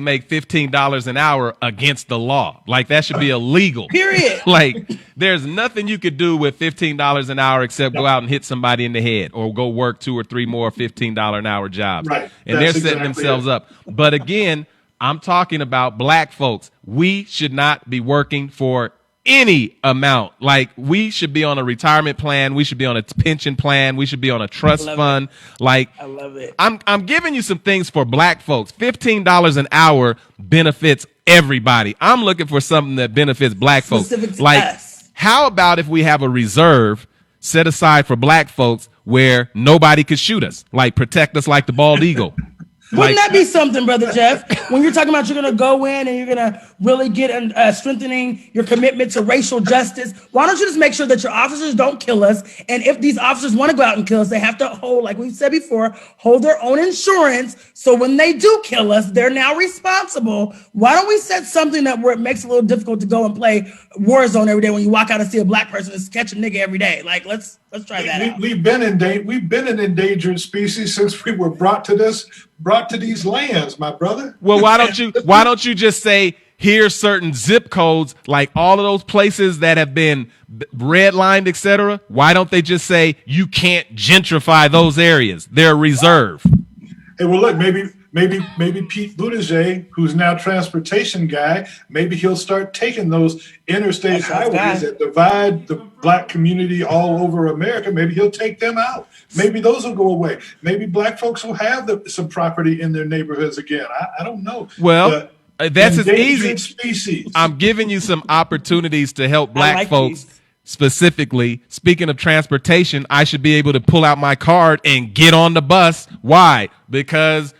make $15 an hour against the law. Like that should be illegal. Period. Like there's nothing you could do with $15 an hour except go out and hit somebody in the head or go work 2 or 3 more $15 an hour jobs. Right. And they're setting themselves up. But again, I'm talking about black folks. We should not be working for any amount. Like we should be on a retirement plan. We should be on a pension plan. We should be on a trust fund. Like I love it. I'm giving you some things for black folks. $15 an hour benefits everybody. I'm looking for something that benefits black folks. Specific to like us. How about if we have a reserve set aside for black folks where nobody could shoot us, like protect us like the bald eagle? Wouldn't that be something, Brother Jeff? When you're talking about you're going to go in and you're going to really get strengthening your commitment to racial justice, why don't you just make sure that your officers don't kill us? And if these officers want to go out and kill us, they have to hold, like we said before, hold their own insurance. So when they do kill us, they're now responsible. Why don't we set something that where it makes it a little difficult to go and play Warzone every day when you walk out and see a black person that's catch a nigga every day? Like, let's try that out. We've been an endangered species since we were brought to these lands, my brother. Well, why don't you just say here's certain zip codes, like all of those places that have been redlined, etc. Why don't they just say you can't gentrify those areas? They're reserved. Hey, well, look, maybe Pete Buttigieg, who's now transportation guy, maybe he'll start taking those interstate highways that divide the black community all over America. Maybe he'll take them out. Maybe those will go away. Maybe black folks will have some property in their neighborhoods again. I don't know. Well, that's as easy. Species. I'm giving you some opportunities to help black folks. These. Specifically, speaking of transportation, I should be able to pull out my card and get on the bus. Why? Because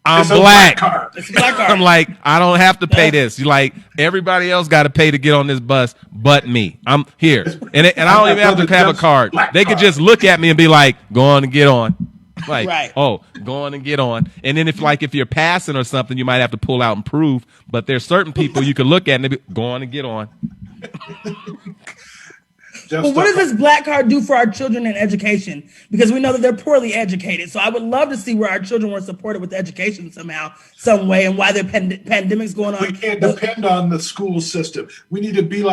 I'm black. It's a black card. I'm like, I don't have to pay this. You like everybody else got to pay to get on this bus, but me. I'm here, and I don't even have to have a card. They could just look at me and be like, "Go on and get on." Like, right. Oh, go on and get on. And then if you're passing or something, you might have to pull out and prove. But there's certain people you can look at and they be, go on and get on. Well, what does this black card do for our children in education? Because we know that they're poorly educated. So I would love to see where our children were supported with education somehow, some way, and why the pandemic's going on. We can't depend on the school system. We need to be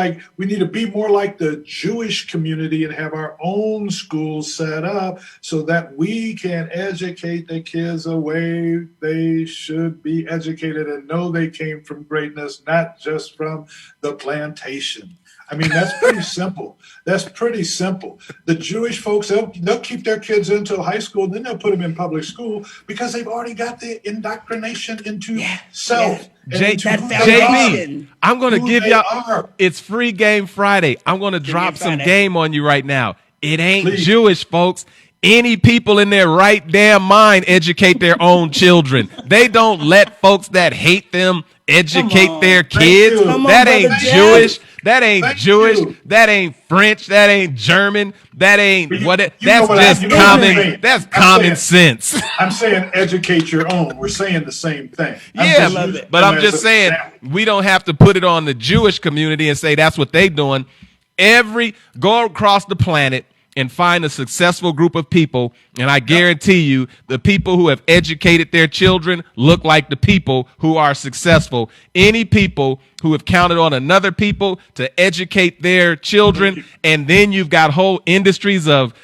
more like the Jewish community and have our own schools set up so that we can educate the kids the way they should be educated and know they came from greatness, not just from the plantation. I mean, that's pretty simple. That's pretty simple. The Jewish folks, they'll keep their kids until high school, and then they'll put them in public school because they've already got the indoctrination into self. JB, I'm going to give y'all, it's Free Game Friday. I'm going to drop some game on you right now. It ain't Jewish, folks. Any people in their right damn mind educate their own children. They don't let folks that hate them educate their kids. That ain't Jewish. That ain't Jewish. That ain't French. That ain't German. That ain't what it. That's just common. That's common sense. I'm saying educate your own. We're saying the same thing. Yeah, but I'm just saying we don't have to put it on the Jewish community and say that's what they doing. Go across the planet and find a successful group of people, and I guarantee you the people who have educated their children look like the people who are successful. Any people who have counted on another people to educate their children, and then you've got whole industries of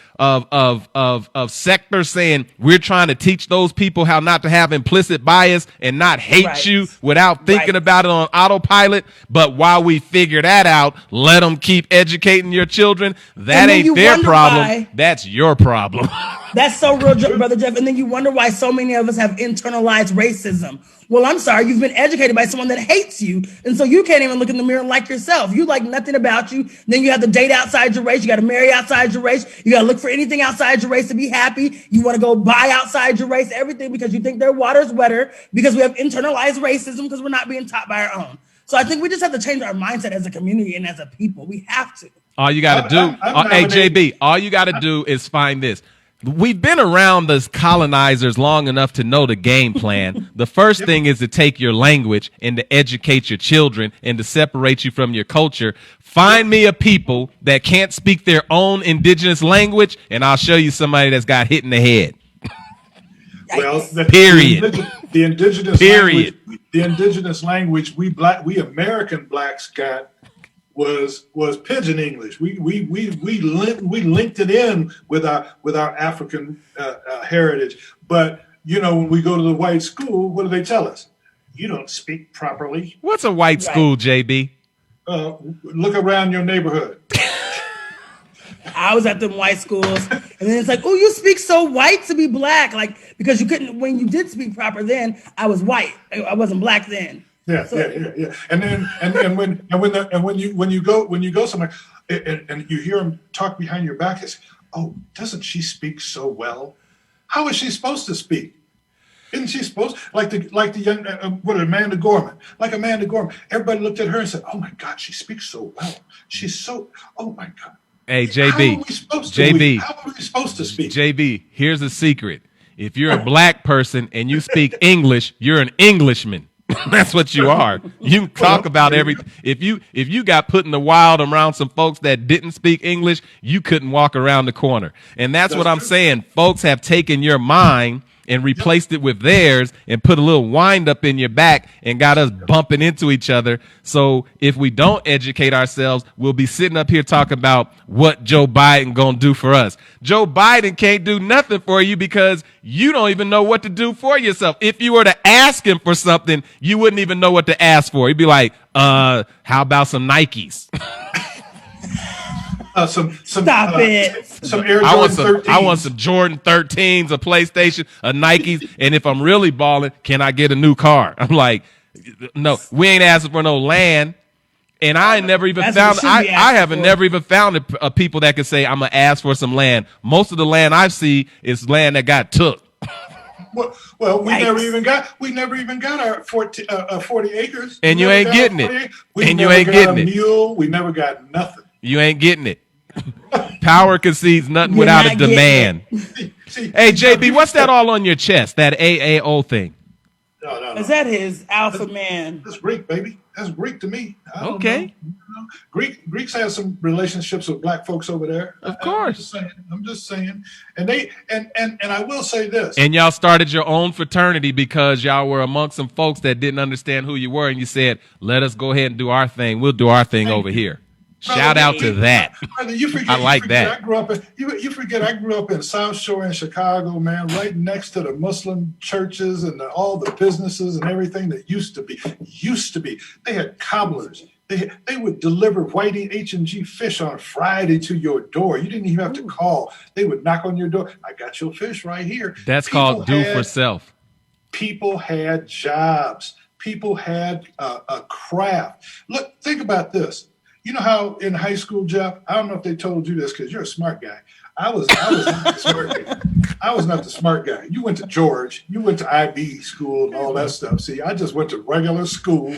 sectors saying we're trying to teach those people how not to have implicit bias and not hate you without thinking about it on autopilot. But while we figure that out, let them keep educating your children. That ain't their problem. That's your problem. That's so real, Brother Jeff. And then you wonder why so many of us have internalized racism. Well, I'm sorry, you've been educated by someone that hates you. And so you can't even look in the mirror and like yourself. You like nothing about you. Then you have to date outside your race. You got to marry outside your race. You got to look for anything outside your race to be happy. You want to go buy outside your race, everything because you think their water's wetter, because we have internalized racism because we're not being taught by our own. So I think we just have to change our mindset as a community and as a people. We have to. All you got to do, hey, JB, all you got to do is find this. We've been around those colonizers long enough to know the game plan. The first thing is to take your language and to educate your children and to separate you from your culture. Find me a people that can't speak their own indigenous language, and I'll show you somebody that's got hit in the head. Well, the indigenous language we American blacks got was Pidgin English. We linked it in with our African heritage. But you know, when we go to the white school, what do they tell us? You don't speak properly. What's a white school, JB? Look around your neighborhood. I was at them white schools, and then it's like, oh, you speak so white to be black, like because you couldn't when you did speak proper. Then I was white. I wasn't black then. Yeah. And when you go somewhere and you hear them talk behind your back, it's, oh, doesn't she speak so well? How is she supposed to speak? Isn't she supposed like the young Amanda Gorman? Like Amanda Gorman, everybody looked at her and said, "Oh my God, she speaks so well. She's so oh my God." Hey, JB, how are we supposed to speak? JB, here's a secret: if you're a black person and you speak English, you're an Englishman. That's what you are. You talk about everything. If you got put in the wild around some folks that didn't speak English, you couldn't walk around the corner. And that's what I'm saying. Folks have taken your mind and replaced it with theirs and put a little wind up in your back and got us bumping into each other. So if we don't educate ourselves, we'll be sitting up here talking about what Joe Biden gonna do for us. Joe Biden can't do nothing for you because you don't even know what to do for yourself. If you were to ask him for something, you wouldn't even know what to ask for. He'd be like, how about some Nikes? Stop it. Some Air Jordan 13s. I want some Jordan 13s, a PlayStation, a Nikes, and if I'm really balling, can I get a new car? I'm like, no, we ain't asking for no land. And I never even found. I haven't never even found a people that could say I'm gonna ask for some land. Most of the land I see is land that got took. Well, we never even got our 40 acres. And you ain't getting it. And you ain't getting it. Mule. We never got nothing. You ain't getting it. Power concedes nothing without a demand. Hey, JB, what's that all on your chest? That AAO thing? No. Is that his alpha man? That's Greek, baby. That's Greek to me. I don't Okay. know. You know, Greeks have some relationships with black folks over there. Of course. I'm just saying. And I will say this. And y'all started your own fraternity because y'all were amongst some folks that didn't understand who you were, and you said, "Let us go ahead and do our thing. We'll do our thing over here." Shout out to that. Brother, you forget, I like that. You forget I grew up in South Shore in Chicago, man, right next to the Muslim churches and all the businesses and everything that used to be. They had cobblers. They would deliver whiting H&G fish on Friday to your door. You didn't even have to call. They would knock on your door. I got your fish right here. That's called do for self. People had jobs. People had a craft. Look, think about this. You know how in high school, Jeff, I don't know if they told you this because you're a smart guy. I was not the smart guy. I was not the smart guy. You went to George. You went to IB school and all that stuff. See, I just went to regular school.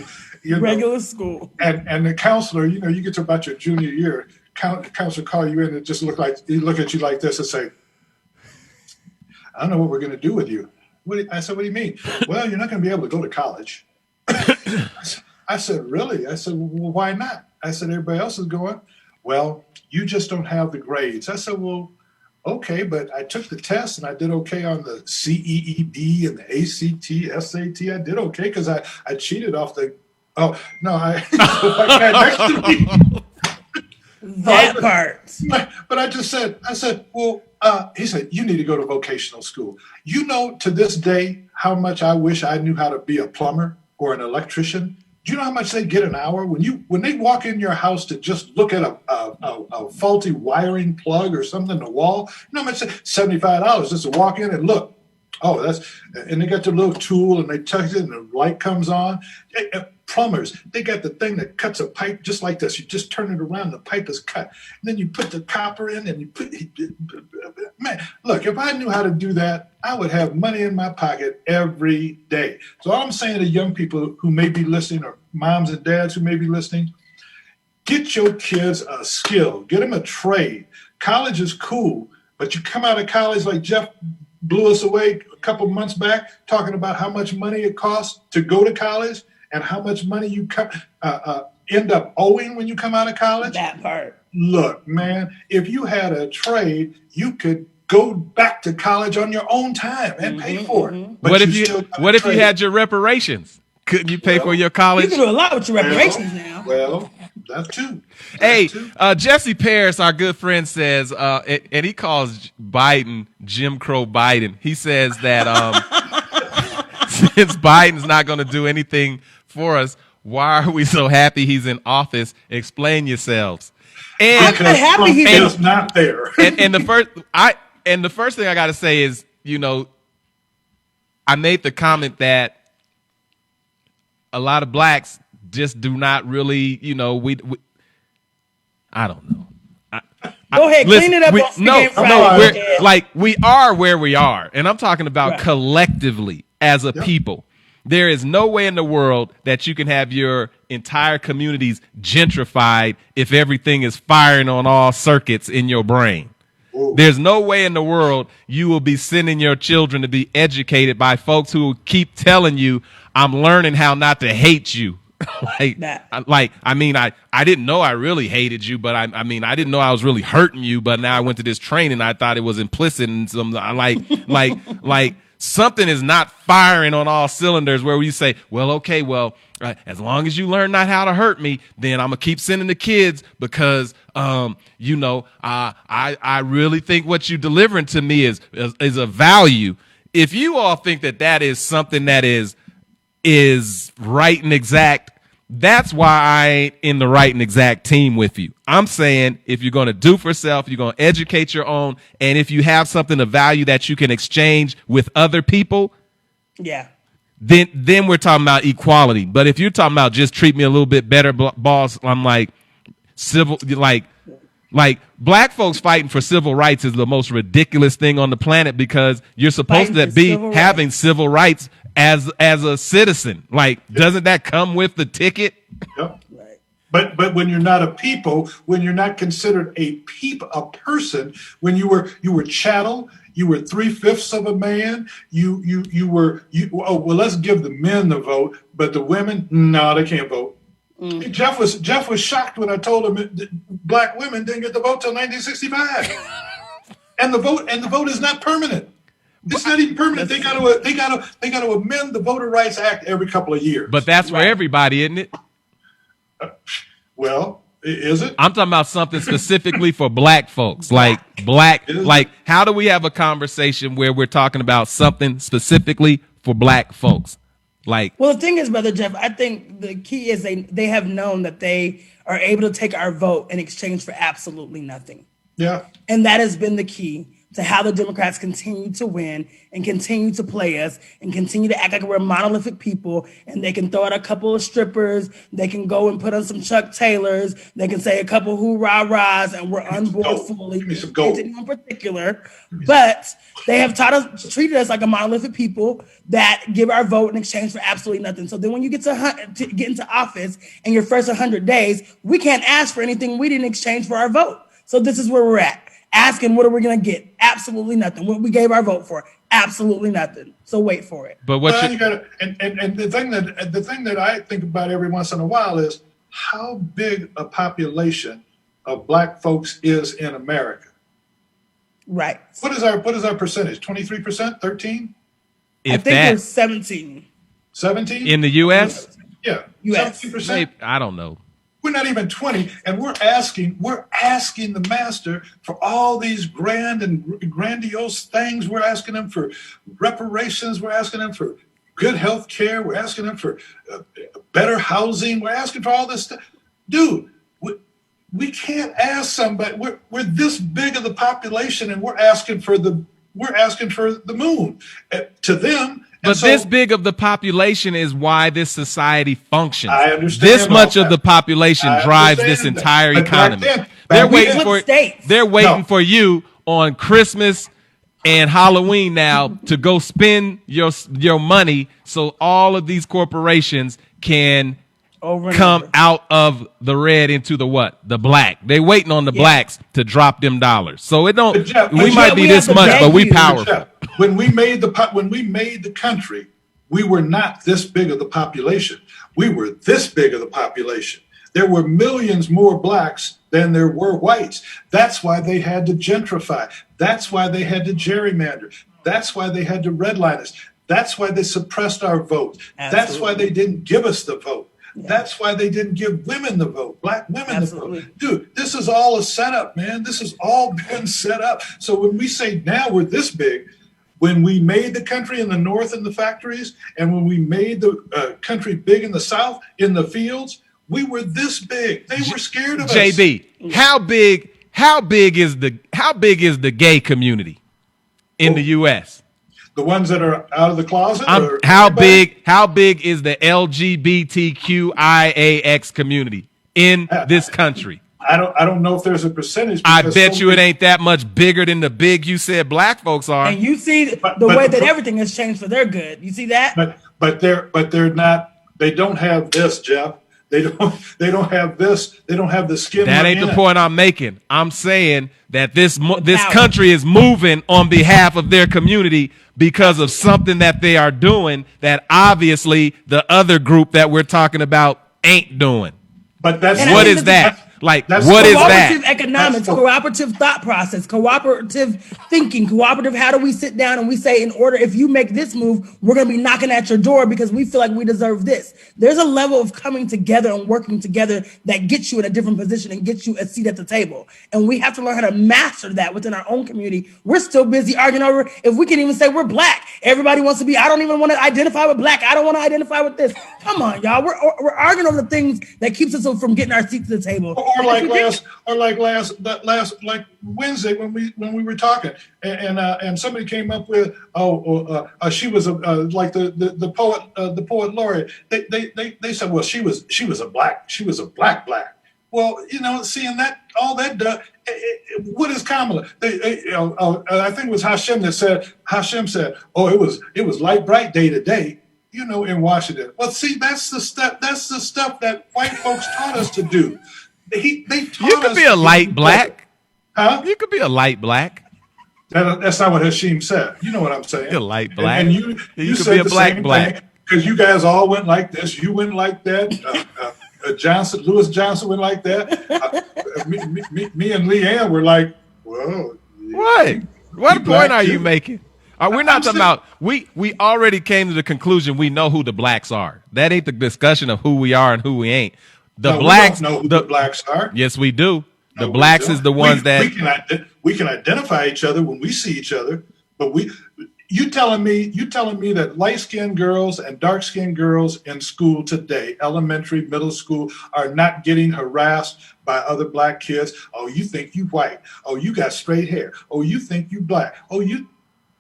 School. And the counselor, you get to about your junior year, the counselor call you in and just look at you like this and say, I don't know what we're going to do with you. I said, what do you mean? Well, you're not going to be able to go to college. I said, really? I said, well, why not? I said, everybody else is going. Well, you just don't have the grades. I said, well, okay, but I took the test and I did okay on the CEED and the ACT, SAT. I did okay because I cheated off the. Oh no, I next to me. That part. But I said, well, he said, you need to go to vocational school. You know, to this day, how much I wish I knew how to be a plumber or an electrician. Do you know how much they get an hour when they walk in your house to just look at a faulty wiring plug or something in the wall? You know how much? $75 just to walk in and look. Oh, and they got the little tool and they touch it and the light comes on. Plumbers, they got the thing that cuts a pipe just like this. You just turn it around, the pipe is cut. And then you put the copper in and man, look, if I knew how to do that, I would have money in my pocket every day. So all I'm saying to young people who may be listening or moms and dads who may be listening, get your kids a skill, get them a trade. College is cool, but you come out of college like Jeff blew us away a couple months back talking about how much money it costs to go to college and how much money you end up owing when you come out of college. That part. Look, man, if you had a trade, you could go back to college on your own time and pay for it. But What if you had your reparations? Couldn't you pay for your college? You can do a lot with your reparations now. Well, that too. Hey, Jesse Paris, our good friend, says, and he calls Biden Jim Crow Biden. He says that since Biden's not going to do anything for us, why are we so happy he's in office? Explain yourselves. And I'm not happy he's not there. and the first thing I got to say is, I made the comment that a lot of blacks just do not really, we I don't know. Go ahead, clean it up. We are where we are, and I'm talking about collectively as a people. There is no way in the world that you can have your entire communities gentrified if everything is firing on all circuits in your brain. Ooh. There's no way in the world you will be sending your children to be educated by folks who will keep telling you, I'm learning how not to hate you. I didn't know I really hated you, but I didn't know I was really hurting you. But now I went to this training. I thought it was implicit in some, something is not firing on all cylinders where we say, as long as you learn not how to hurt me, then I'm going to keep sending the kids because, I really think what you're delivering to me is a value. If you all think that is something that is right and exact, that's why I ain't in the right and exact team with you. I'm saying if you're going to do for self, you're going to educate your own, and if you have something of value that you can exchange with other people, then we're talking about equality. But if you're talking about just treat me a little bit better, boss, I'm like black folks fighting for civil rights is the most ridiculous thing on the planet because you're supposed to be having civil rights as a citizen. Doesn't that come with the ticket? Yep. But when you're not a people, when you're not considered a person, when you were chattel, you were 3/5 of a man. You were. Oh well, let's give the men the vote, but the women, no, they can't vote. Jeff was shocked when I told him that black women didn't get the vote till 1965, and the vote is not permanent. It's not even permanent. They got to amend the Voter Rights Act every couple of years. But that's for everybody, isn't it? Well, is it? I'm talking about something specifically for black folks, like how do we have a conversation where we're talking about something specifically for black folks? Well, the thing is, Brother Jeff, I think the key is they have known that they are able to take our vote in exchange for absolutely nothing. Yeah. And that has been the key to how the Democrats continue to win and continue to play us and continue to act like we're monolithic people, and they can throw out a couple of strippers, they can go and put on some Chuck Taylors, they can say a couple hoorah-rahs, and we're on board fully. Give me some gold. In particular, but they have treated us like a monolithic people that give our vote in exchange for absolutely nothing. So then when you get get into office in your first 100 days, we can't ask for anything we didn't exchange for our vote. So this is where we're at. Asking what are we going to get? Absolutely nothing. What we gave our vote for? Absolutely nothing. So wait for it. But you got to, and the thing that I think about every once in a while is how big a population of black folks is in America. Right. What is our percentage? 23%? 13? I think we're 17. 17 in the U.S. Yeah, US. 17%. I don't know. We're not even 20, and we're asking the master for all these grand and grandiose things. We're asking them for reparations. We're asking them for good health care. We're asking them for better housing. We're asking for all this stuff. Dude, we can't ask somebody. We're this big of the population, and we're asking for the moon to them. But this big of the population is why this society functions. I understand. This much of the population drives this entire economy. They're waiting for you on Christmas and Halloween now to go spend your money so all of these corporations can come out of the red into the what? The black. They waiting on the blacks to drop them dollars. So it don't. We might be this much, but we powerful. When we made the country, we were not this big of the population. We were this big of the population. There were millions more blacks than there were whites. That's why they had to gentrify. That's why they had to gerrymander. That's why they had to redline us. That's why they suppressed our vote. Absolutely. That's why they didn't give us the vote. Yeah. That's why they didn't give women the vote, black women the vote. Dude, this is all a setup, man. This has all been set up. So when we say now we're this big, when we made the country in the North in the factories, and when we made the country big in the South in the fields, we were this big. They were scared of us. JB, how big is the gay community in the U.S.? The ones that are out of the closet? How big is the LGBTQIAX community in this country? I don't know if there's a percentage. I bet you it ain't that much bigger than the big you said black folks are. And you see the way that everything has changed for their good. You see that? But they're not. They don't have this, Jeff. They don't have this. They don't have the skin. That ain't the point I'm making. I'm saying that this country is moving on behalf of their community because of something that they are doing that obviously the other group that we're talking about ain't doing. But that's what is that? Like, what is that? Cooperative economics, cooperative thought process, cooperative thinking, cooperative. How do we sit down and we say, in order, if you make this move, we're going to be knocking at your door because we feel like we deserve this. There's a level of coming together and working together that gets you in a different position and gets you a seat at the table. And we have to learn how to master that within our own community. We're still busy arguing over if we can even say we're black. Everybody wants to be, I don't even want to identify with black. I don't want to identify with this. Come on, y'all. We're arguing over the things that keeps us from getting our seat to the table. Or like Wednesday when we were talking, and somebody came up with she was like the poet laureate. They said, well, she was a black. Well, seeing that all that what is Kamala? I think it was Hashem that said. Hashem said, oh, it was light bright day to day. in Washington. Well, see, that's the stuff. That's the stuff that white folks taught us to do. They taught You could us be to a do light black. better. Huh? You could be a light black. That's not what Hashim said. You know what I'm saying? You're light black. And you could said be a the black same black. thing because you guys all went like this. You went like that. Lewis Johnson went like that. Me and Leanne were like, whoa. What point are you making? We're not talking saying- about we already came to the conclusion we know who the blacks are. That ain't the discussion of who we are and who we ain't. The No, blacks we don't know who the blacks are. Yes, we do. The No, we blacks don't. is the ones that we can identify each other when we see each other, but you telling me that light-skinned girls and dark-skinned girls in school today, elementary, middle school, are not getting harassed by other black kids? Oh, you think you white? Oh, you got straight hair? Oh, you think you black? Oh,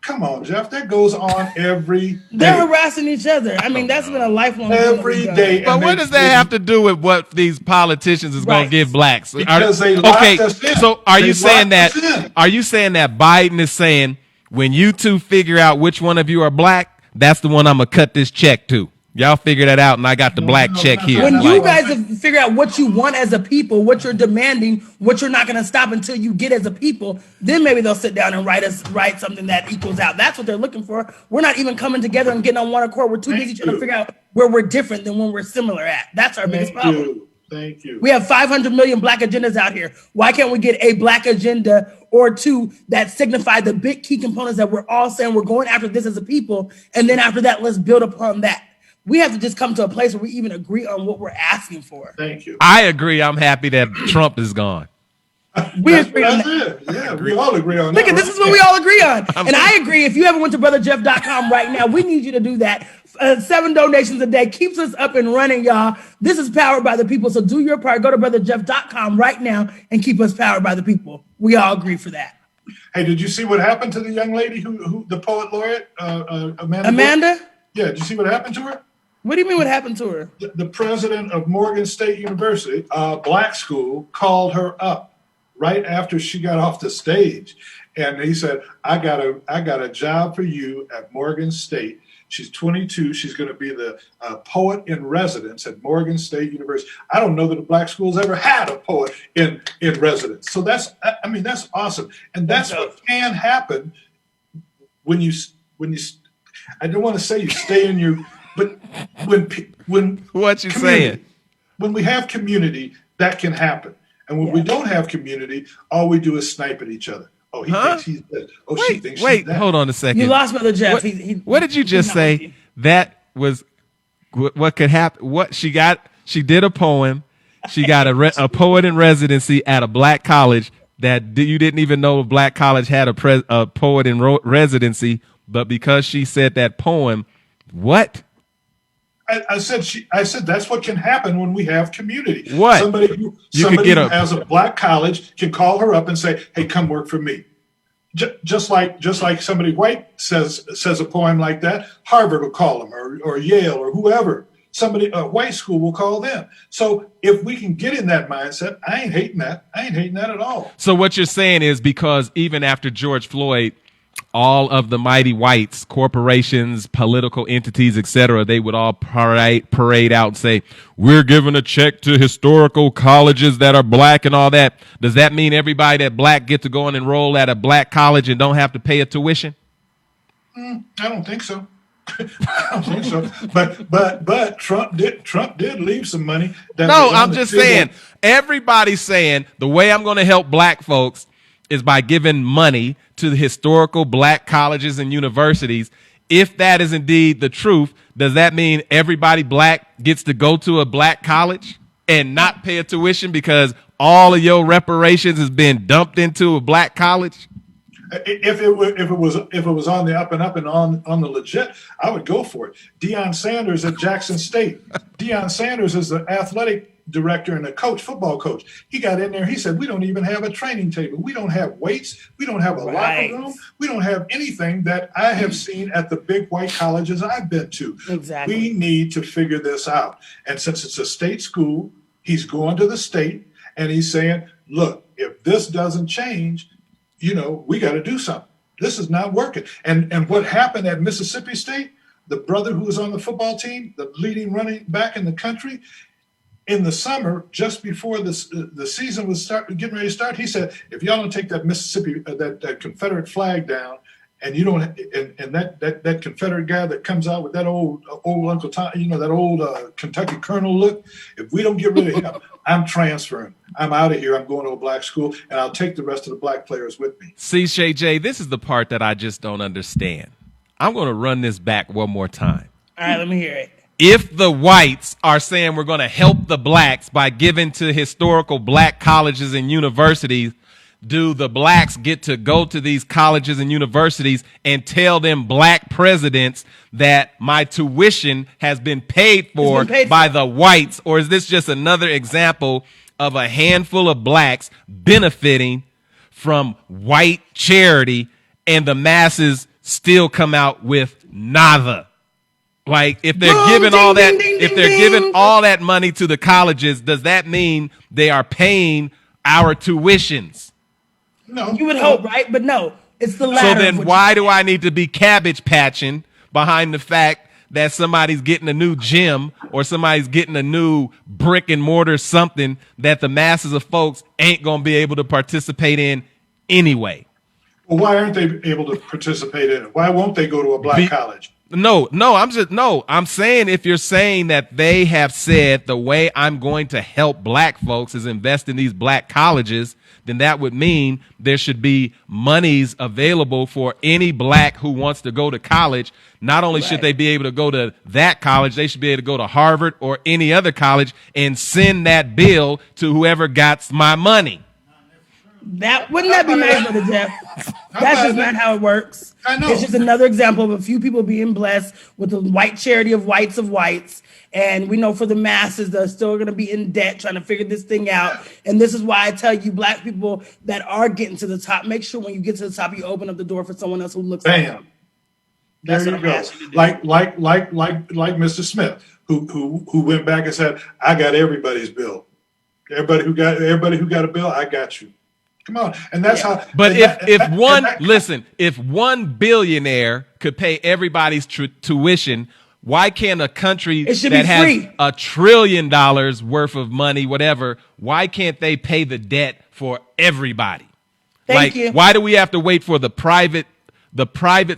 come on, Jeff. That goes on every day. They're harassing each other. I mean, that's been a lifelong thing that Every we've done. day. But And what does that have to do with what these politicians is going Right. to give blacks? Because they locked us in. So are They you saying locked that? us in. Are you saying that Biden is saying when you two figure out which one of you are black, that's the one I'm gonna cut this check to? Y'all figure that out, and I got the black check here. When Like- you guys have figured out what you want as a people, what you're demanding, what you're not going to stop until you get as a people, then maybe they'll sit down and write something that equals out. That's what they're looking for. We're not even coming together and getting on one accord. We're too busy trying to figure out where we're different than when we're similar at. That's our biggest problem. Thank you. We have 500 million black agendas out here. Why can't we get a black agenda or two that signify the big key components that we're all saying we're going after this as a people, and then after that, let's build upon that. We have to just come to a place where we even agree on what we're asking for. Thank you. I agree. I'm happy that Trump is gone. We agree on That's that. it. Yeah, we all agree on that. Look at this right? is what we all agree on. And I agree. If you ever went to brotherjeff.com right now, we need you to do that. 7 donations a day keeps us up and running, y'all. This is powered by the people. So do your part. Go to brotherjeff.com right now and keep us powered by the people. We all agree for that. Hey, did you see what happened to the young lady who the poet laureate, Amanda? Amanda? Yeah, did you see what happened to her? What do you mean what happened to her? The president of Morgan State University, black school, called her up right after she got off the stage. And he said, I got a job for you at Morgan State. She's 22. She's going to be the poet in residence at Morgan State University. I don't know that a black school's ever had a poet in residence. So that's awesome. And that's what can happen when you, I don't want to say you stay in your, but when What you community- saying? when we have community, that can happen. And when we don't have community, all we do is snipe at each other. Oh, he thinks he's this. Oh, she thinks she's that. Hold on a second. You lost Brother Jeff. What, He- what did you he's just not say? with you. That was what could happen. What she got? She did a poem. She got a poet in residency at a black college that you didn't even know a black college had a poet in residency. But because she said that poem, what? I said that's what can happen when we have community. What? Somebody who has a black college can call her up and say, "Hey, come work for me." Just like somebody white says a poem like that, Harvard will call them, or Yale, or whoever. A white school will call them. So if we can get in that mindset, I ain't hating that. I ain't hating that at all. So what you're saying is because even after George Floyd, all of the mighty whites, corporations, political entities, etc., they would all parade out and say, we're giving a check to historical colleges that are black and all that. Does that mean everybody that black get to go and enroll at a black college and don't have to pay a tuition? I don't think so. I don't think so. But Trump did leave some money. No, I'm just saying, everybody's saying the way I'm going to help black folks is by giving money to the historical black colleges and universities. If that is indeed the truth, does that mean everybody black gets to go to a black college and not pay a tuition because all of your reparations has been dumped into a black college? If it was on the up and on the legit, I would go for it. Deion Sanders at Jackson State. Deion Sanders is the athletic director and a football coach. He got in there. He said, "We don't even have a training table. We don't have weights. We don't have a locker room. We don't have anything that I have seen at the big white colleges I've been to. Exactly. We need to figure this out." And since it's a state school, he's going to the state and he's saying, "Look, if this doesn't change, we got to do something. This is not working." And what happened at Mississippi State, the brother who was on the football team, the leading running back in the country, in the summer, just before the season was getting ready to start, he said, if y'all don't take that Mississippi, that Confederate flag down, and you don't, and that Confederate guy that comes out with that old Uncle Tom, that old Kentucky Colonel look, if we don't get rid of him, I'm transferring. I'm out of here. I'm going to a black school, and I'll take the rest of the black players with me. See, Shay J, this is the part that I just don't understand. I'm going to run this back one more time. All right, let me hear it. If the whites are saying we're going to help the blacks by giving to historical black colleges and universities, do the blacks get to go to these colleges and universities and tell them black presidents that my tuition has been paid for by the whites? Or is this just another example of a handful of blacks benefiting from white charity and the masses still come out with nada? Like, if they're giving all that, if they're giving all that money to the colleges, does that mean they are paying our tuitions? No. You would hope, right? But no, it's the latter. So then why do I need to be cabbage patching behind the fact that somebody's getting a new gym or somebody's getting a new brick and mortar something that the masses of folks ain't going to be able to participate in anyway? Well, why aren't they able to participate in it? Why won't they go to a black college? I'm saying, if you're saying that they have said the way I'm going to help black folks is invest in these black colleges, then that would mean there should be monies available for any black who wants to go to college. Not only should they be able to go to that college, they should be able to go to Harvard or any other college and send that bill to whoever got my money. Wouldn't that be nice, Brother Jeff? That's just not how it works. I know. It's just another example of a few people being blessed with the white charity of whites. And we know for the masses, they're still going to be in debt trying to figure this thing out. And this is why I tell you, black people that are getting to the top, make sure when you get to the top, you open up the door for someone else who looks like you. There you go. Like Mr. Smith, who went back and said, I got everybody's bill. Everybody who got a bill, I got you. Come on. And that's how. But if one billionaire could pay everybody's tuition, why can't a country that has $1 trillion worth of money, whatever, why can't they pay the debt for everybody? Thank you. Why do we have to wait for the private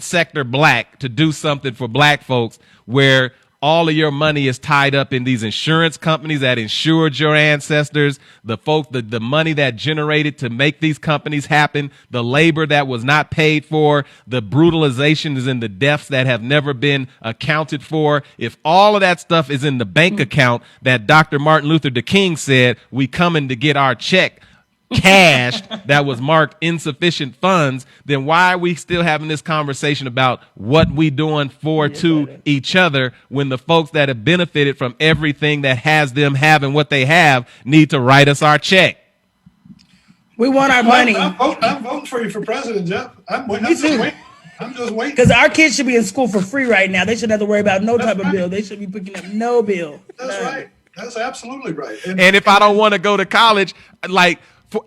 sector black to do something for black folks where all of your money is tied up in these insurance companies that insured your ancestors, the money that generated to make these companies happen, the labor that was not paid for, the brutalizations and the deaths that have never been accounted for? If all of that stuff is in the bank account that Dr. Martin Luther King said, we coming to get our check cashed that was marked insufficient funds, then why are we still having this conversation about what we doing to each other when the folks that have benefited from everything that has them having what they have need to write us our check? We want our money. I'm voting for you for president, Jeff. I'm just waiting. Because our kids should be in school for free right now. They shouldn't have to worry about no type of bill. They should be picking up no bill. That's right. That's absolutely right. And if I don't want to go to college,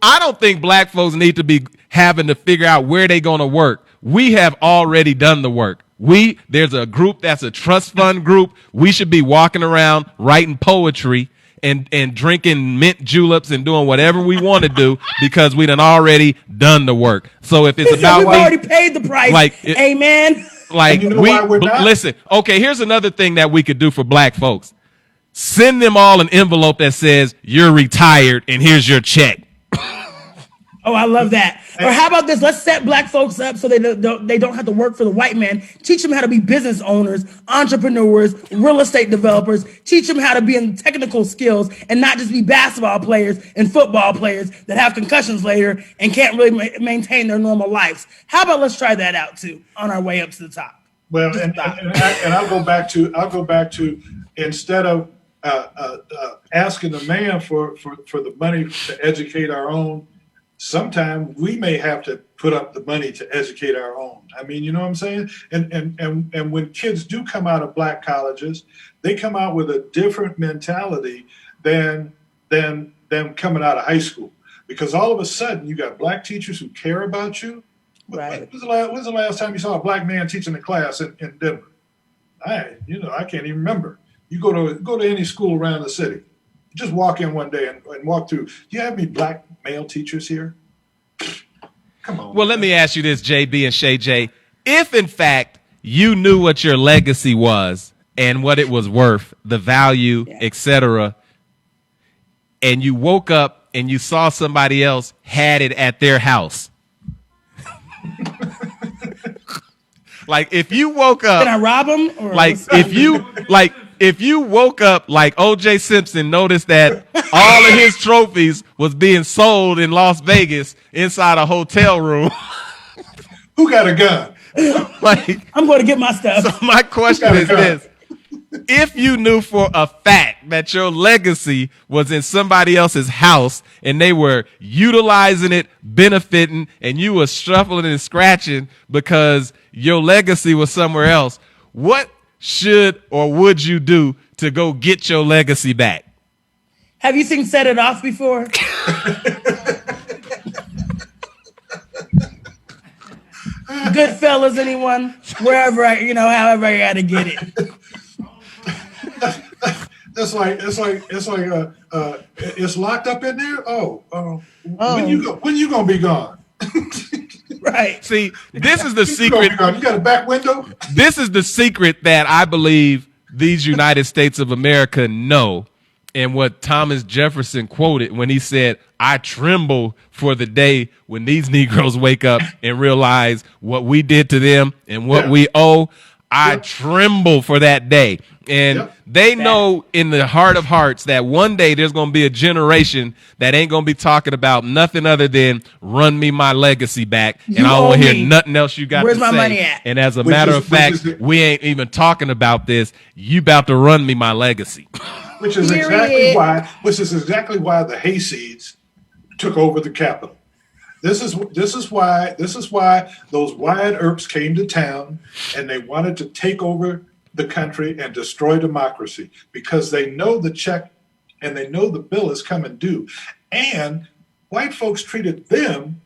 I don't think black folks need to be having to figure out where they're going to work. We have already done the work. There's a group that's a trust fund group. We should be walking around writing poetry and drinking mint juleps and doing whatever we want to do because we done already done the work. So if it's about we've already paid the price. Amen. Listen. Okay, here's another thing that we could do for black folks. Send them all an envelope that says you're retired and here's your check. Oh, I love that. Or how about this? Let's set black folks up so they don't have to work for the white man. Teach them how to be business owners, entrepreneurs, real estate developers. Teach them how to be in technical skills and not just be basketball players and football players that have concussions later and can't really maintain their normal lives. How about let's try that out too on our way up to the top? Well, and I'll go back to instead of asking the man for the money to educate our own. Sometimes we may have to put up the money to educate our own. I mean, you know what I'm saying? And when kids do come out of black colleges, they come out with a different mentality than coming out of high school. Because all of a sudden you got black teachers who care about you. Right. When's the last time you saw a black man teaching a class in Denver? I can't even remember. You go to any school around the city. Just walk in one day and walk through. Do you have any black male teachers here? Come on. Well, let me ask you this, JB and Shay J. If, in fact, you knew what your legacy was and what it was worth, the value, etc., and you woke up and you saw somebody else had it at their house. Like, if you woke up... Can I rob them? If you woke up like O.J. Simpson noticed that all of his trophies was being sold in Las Vegas inside a hotel room. Who got a gun? I'm going to get my stuff. So my question is this. If you knew for a fact that your legacy was in somebody else's house and they were utilizing it, benefiting, and you were shuffling and scratching because your legacy was somewhere else, what should or would you do to go get your legacy back? Have you seen Set It Off before? Goodfellas, anyone? Wherever however I got to get it. It's locked up in there. When you gonna be gone? Right. See, this is the secret. You got a back window. This is the secret that I believe these United States of America know, and what Thomas Jefferson quoted when he said, "I tremble for the day when these Negroes wake up and realize what we did to them and what we owe." I tremble for that day. And they know in the heart of hearts that one day there's going to be a generation that ain't going to be talking about nothing other than run me my legacy back. And I don't want to hear nothing else you got Where's to say. my money at? And as a matter of fact, we ain't even talking about this. You about to run me my legacy. Which is exactly why the hayseeds took over the Capitol. This is why those Wyatt Earps came to town and they wanted to take over the country and destroy democracy, because they know the check and they know the bill is coming due. And white folks treated them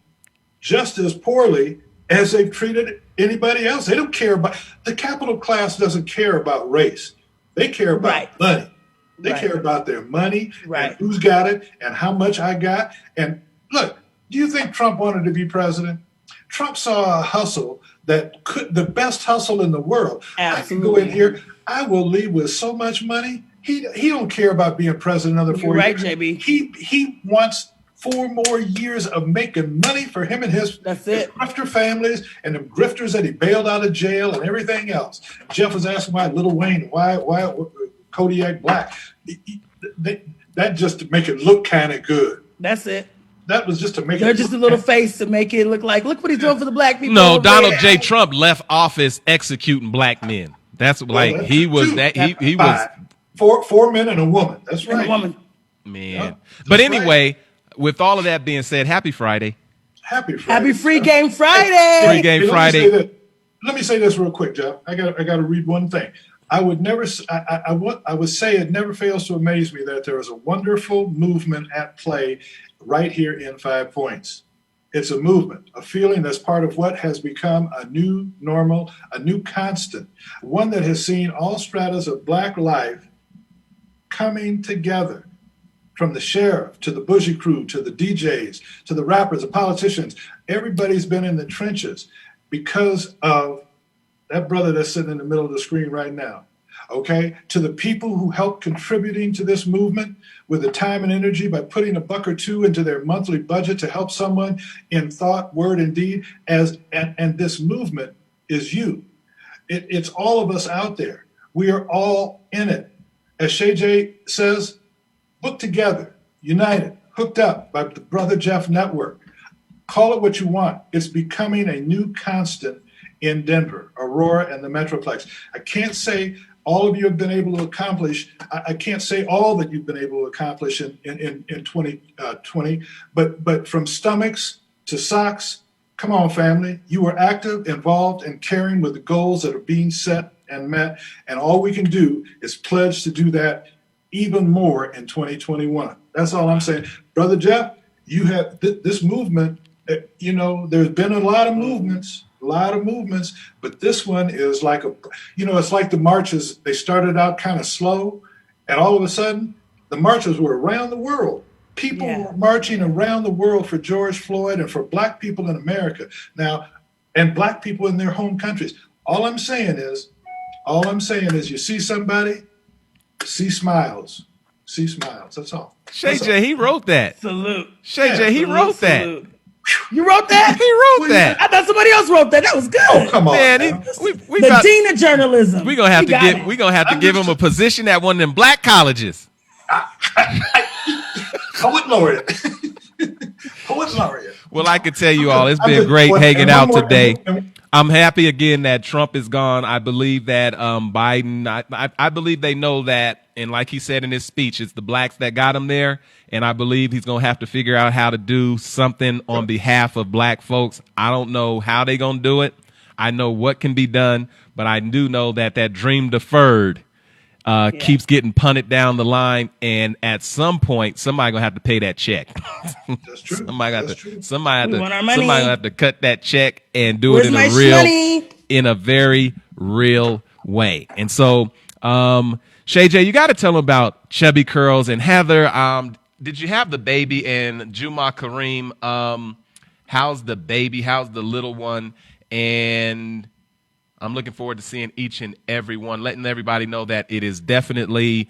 just as poorly as they've treated anybody else. They don't care about, the capital class doesn't care about race. They care about money. They care about their money and who's got it and how much I got. And look, do you think Trump wanted to be president? Trump saw a hustle the best hustle in the world. Absolutely. I can go in here. I will leave with so much money. He don't care about being president another 4 years. Right, JB. He wants 4 more years of making money for him and his grifter families and the grifters that he bailed out of jail and everything else. Jeff was asking why Lil Wayne, why Kodiak Black. That just to make it look kind of good. That's it. That was just to make They're just a little face to make it look like, look what he's doing for the black people. No, Donald J. Trump left office executing black men. That's he was 4 men and a woman. That's right. And a woman. Man. Yeah, but anyway, with all of that being said, happy Friday. Happy Friday. Happy Free Game Friday. Free Game Friday. Let me say this real quick, Jeff. I got to read one thing. I would say it never fails to amaze me that there is a wonderful movement at play right here in 5 Points. It's a movement, a feeling that's part of what has become a new normal, a new constant, one that has seen all stratas of black life coming together, from the sheriff to the bougie crew to the DJs to the rappers, the politicians. Everybody's been in the trenches because of that brother that's sitting in the middle of the screen right now. Okay, to the people who helped contributing to this movement with the time and energy by putting $1 or $2 into their monthly budget to help someone in thought, word, and deed. And this movement is you. It's all of us out there. We are all in it. As Shay J says, book together, united, hooked up by the Brother Jeff Network. Call it what you want. It's becoming a new constant in Denver, Aurora, and the Metroplex. I can't say all of you have been able to accomplish. I can't say all that you've been able to accomplish in 2020, but from stomachs to socks, come on, family. You are active, involved, and caring with the goals that are being set and met. And all we can do is pledge to do that even more in 2021. That's all I'm saying. Brother Jeff, you have this movement. There's been a lot of movements. but this one is like it's like the marches. They started out kind of slow, and all of a sudden, the marches were around the world. People were marching around the world for George Floyd and for black people in America now, and black people in their home countries. All I'm saying is, you see somebody, see smiles. That's all. Shay J, he wrote that. Salute. Shay J, he wrote that. Salute. You wrote that? He wrote that. I thought somebody else wrote that. That was good. Oh, come on, Man, the dean of journalism. We're gonna have to give him a position at one of them black colleges. Poet laureate. Poet laureate. Well, I can tell you all, it's been great hanging out today. I'm happy again that Trump is gone. I believe that Biden, I believe they know that. And like he said in his speech, it's the blacks that got him there. And I believe he's going to have to figure out how to do something on behalf of black folks. I don't know how they're going to do it. I know what can be done, but I do know that dream deferred keeps getting punted down the line. And at some point, somebody going to have to pay that check. That's true. Somebody gonna have to cut that check and do it in a very real way. And so, Shay J, you got to tell them about Chubby Curls. And Heather, did you have the baby? And Juma Kareem, how's the baby? How's the little one? And I'm looking forward to seeing each and every one, letting everybody know that it is definitely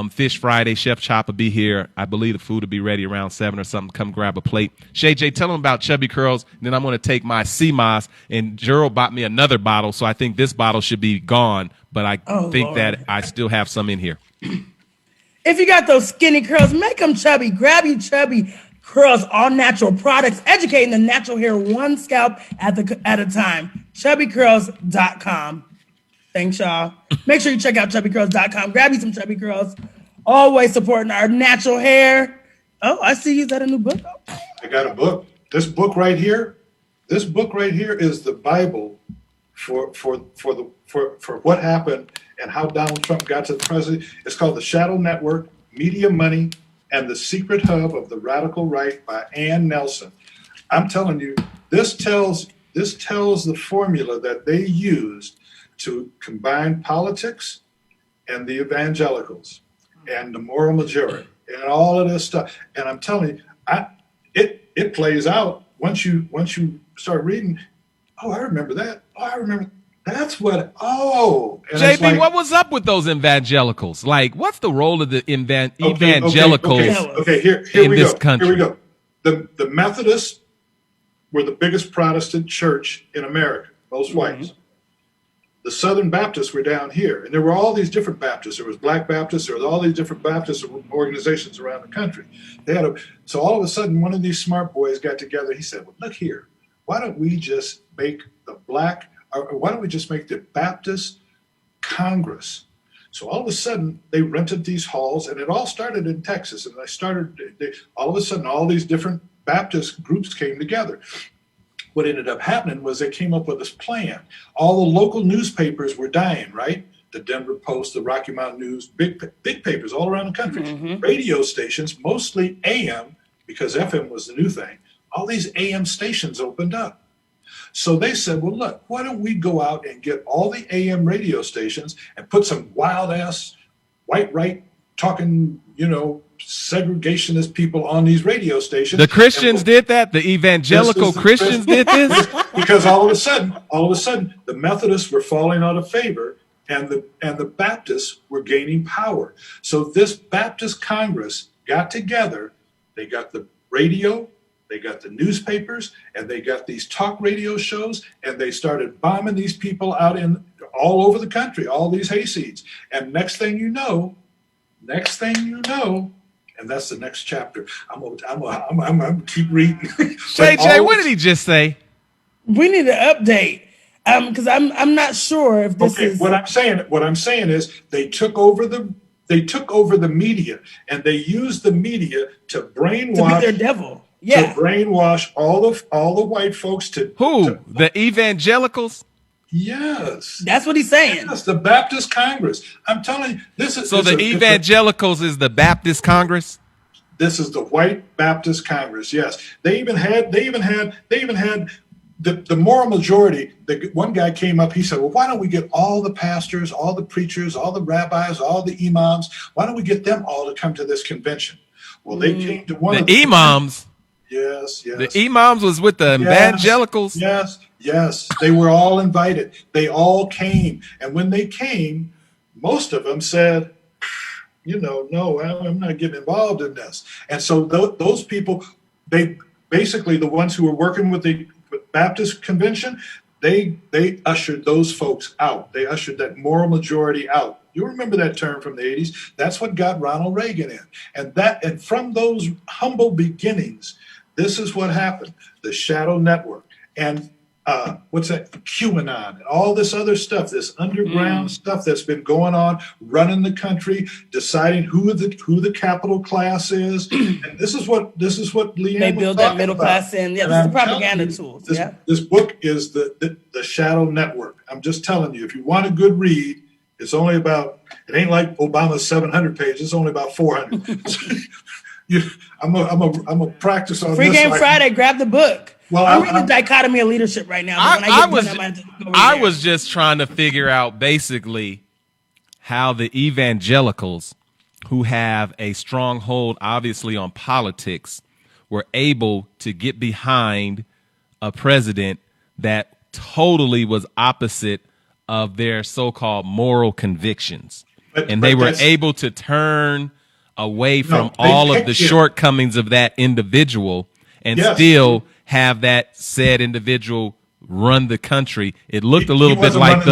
Fish Friday. Chef Chop will be here. I believe the food will be ready around 7 or something. Come grab a plate. Shay J, tell them about Chubby Curls. And then I'm going to take my CMOS, and Gerald bought me another bottle, so I think this bottle should be gone. But I think that I still have some in here. If you got those skinny curls, make them chubby. Grab you Chubby Curls, all natural products, educating the natural hair one scalp at a time. ChubbyCurls.com. Thanks, y'all. Make sure you check out ChubbyCurls.com. Grab you some Chubby Curls. Always supporting our natural hair. Oh, I see you got a new book. I got a book. This book right here is the Bible for what happened and how Donald Trump got to the presidency. It's called The Shadow Network, Media Money, and the Secret Hub of the Radical Right by Ann Nelson. I'm telling you, this tells the formula that they used to combine politics and the evangelicals and the moral majority and all of this stuff. And I'm telling you, it plays out once you start reading. Oh, I remember that. Oh, I remember. That's what. Oh, and JB, like, what was up with those evangelicals? Like, what's the role of the evangelicals here in we this go. country? Here we go. The Methodists were the biggest Protestant church in America, most whites. The Southern Baptists were down here, and there were all these different Baptists. There was Black Baptists. There was all these different Baptist organizations around the country. So all of a sudden, one of these smart boys got together. He said, "Well, look here. Why don't we just make why don't we just make the Baptist Congress?" So all of a sudden, they rented these halls, and it all started in Texas. And all of a sudden, all these different Baptist groups came together. What ended up happening was they came up with this plan. All the local newspapers were dying, right? The Denver Post, the Rocky Mountain News, big papers all around the country. Radio stations, mostly AM, because FM was the new thing. All these AM stations opened up. So they said, well, look, why don't we go out and get all the AM radio stations and put some wild-ass, white right talking, segregationist people on these radio stations. The Christians did that? The evangelical Christians did this? Because all of a sudden, the Methodists were falling out of favor and the Baptists were gaining power. So this Baptist Congress got together. They got the radio, they got the newspapers, and they got these talk radio shows, and they started bombing these people out in all over the country, all these hayseeds. And next thing you know, and that's the next chapter. I'm gonna keep reading. Jay, what did he just say? We need an update, because I'm not sure if this is. What I'm saying is they took over the media, and they used the media to brainwash. To be their devil. Yeah. To brainwash all the white folks to the evangelicals. Yes. That's what he's saying. Yes, the Baptist Congress. I'm telling you, this is. So the evangelicals is the Baptist Congress? This is the white Baptist Congress. Yes. They even had the moral majority, one guy came up, he said, well, why don't we get all the pastors, all the preachers, all the rabbis, all the imams, why don't we get them all to come to this convention? Well, they came to one of the imams. Yes. The imams was with the evangelicals. Yes. They were all invited. They all came. And when they came, most of them said, no, I'm not getting involved in this. And so those people, they basically, the ones who were working with the Baptist convention, they ushered those folks out. They ushered that moral majority out. You remember that term from the 80s? That's what got Ronald Reagan in. And from those humble beginnings, this is what happened. The shadow network and what's that? QAnon and all this other stuff, this underground stuff that's been going on, running the country, deciding who the capital class is. And this is what Leanne they build that middle class in. Yeah, this is the propaganda tools. This book is the shadow network. I'm just telling you, if you want a good read, it's only about, it ain't like Obama's 700 pages, it's only about 400. I'm a practice on Free this. Game Friday, grab the book. Well, I'm reading the dichotomy of leadership right now. I was just trying to figure out basically how the evangelicals, who have a strong hold, obviously, on politics, were able to get behind a president that totally was opposite of their so-called moral convictions. And they were able to turn away from all of the shortcomings of that individual and still have that said individual run the country. It looked a little bit like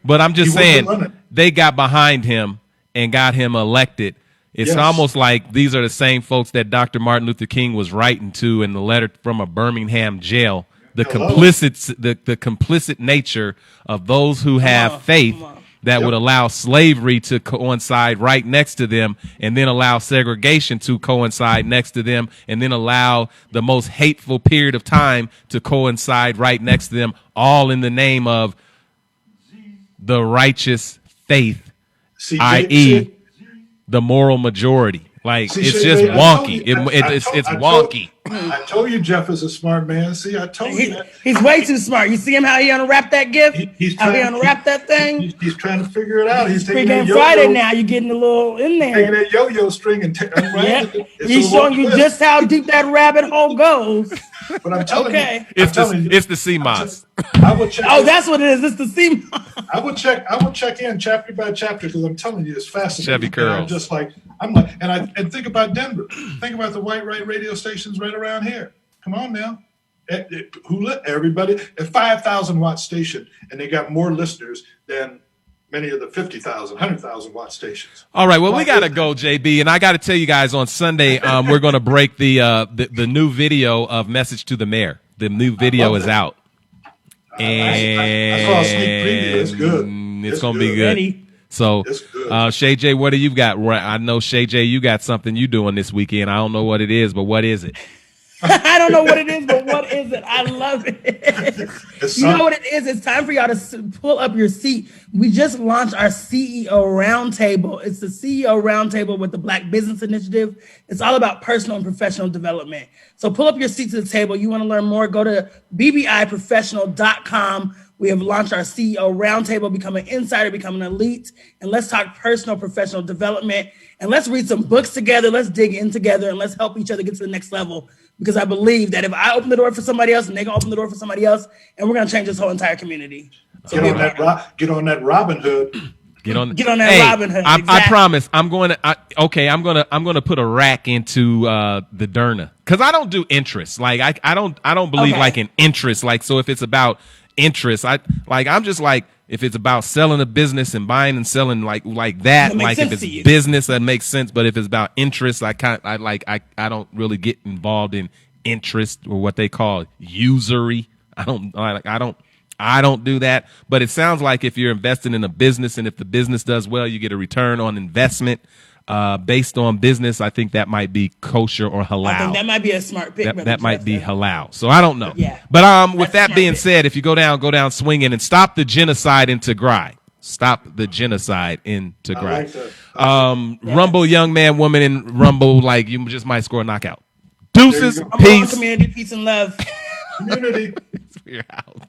but I'm just saying they got behind him and got him elected. It's almost like these are the same folks that Dr. Martin Luther King was writing to in the letter from a Birmingham jail. The complicit nature of those who have faith that would allow slavery to coincide right next to them, and then allow segregation to coincide next to them, and then allow the most hateful period of time to coincide right next to them, all in the name of the righteous faith, i.e. the moral majority. Like, it's just wonky. It's wonky. I told you Jeff is a smart man. See, I told you that. He's way too smart. You see him how he unwrapped that gift? How he unwrapped that thing? He's trying to figure it out. He's taking that Friday now. You're getting a little in there. Taking that yo-yo string and he's showing you just how deep that rabbit hole goes. But I'm telling you, it's the CMOS. I will check. Oh, that's what it is. It's the CMOS. I will check in chapter by chapter because I'm telling you, it's fascinating. Chevy curls. And think about Denver. Think about the white right radio stations right around here. Come on now. Who let everybody a 5,000 watt station, and they got more listeners than many of the 50,000, 100,000 watt stations. All right, well, we got to go, JB, and I got to tell you guys on Sunday, we're going to break the new video of Message to the Mayor. The new video is out. I saw a sneak preview. It's good. It's going to be good. So, Shay J, what do you got? I know, Shay J, you got something you doing this weekend. I don't know what it is, but what is it? I don't know what it is, but what is it? I love it. You know what it is? It's time for y'all to pull up your seat. We just launched our CEO Roundtable. It's the CEO Roundtable with the Black Business Initiative. It's all about personal and professional development. So pull up your seat to the table. You want to learn more? Go to BBIProfessional.com. We have launched our CEO Roundtable, become an insider, become an elite, and let's talk personal, professional development, and let's read some books together, let's dig in together, and let's help each other get to the next level, because I believe that if I open the door for somebody else and they can open the door for somebody else, and we're going to change this whole entire community. So get on that Robin Hood. Get on that Robin Hood. Exactly. I promise. I'm going to put a rack into the Derna, because I don't do interest. Like I don't believe like in interest. Like, so if it's about interest, I'm just like, if it's about selling a business and buying and selling like that, like if it's business, that makes sense. But if it's about interest, I don't really get involved in interest, or what they call usury. I don't do that. But it sounds like if you're investing in a business, and if the business does well, you get a return on investment based on business. I think that might be kosher or halal. I think that might be a smart pick. That might be halal. So I don't know. Yeah. But with that being said, if you go down swinging, and stop the genocide in Tigray. Stop the genocide in Tigray. Rumble, young man, woman in Rumble, like, you just might score a knockout. Deuces, peace. Community, peace and love. Community. We're out.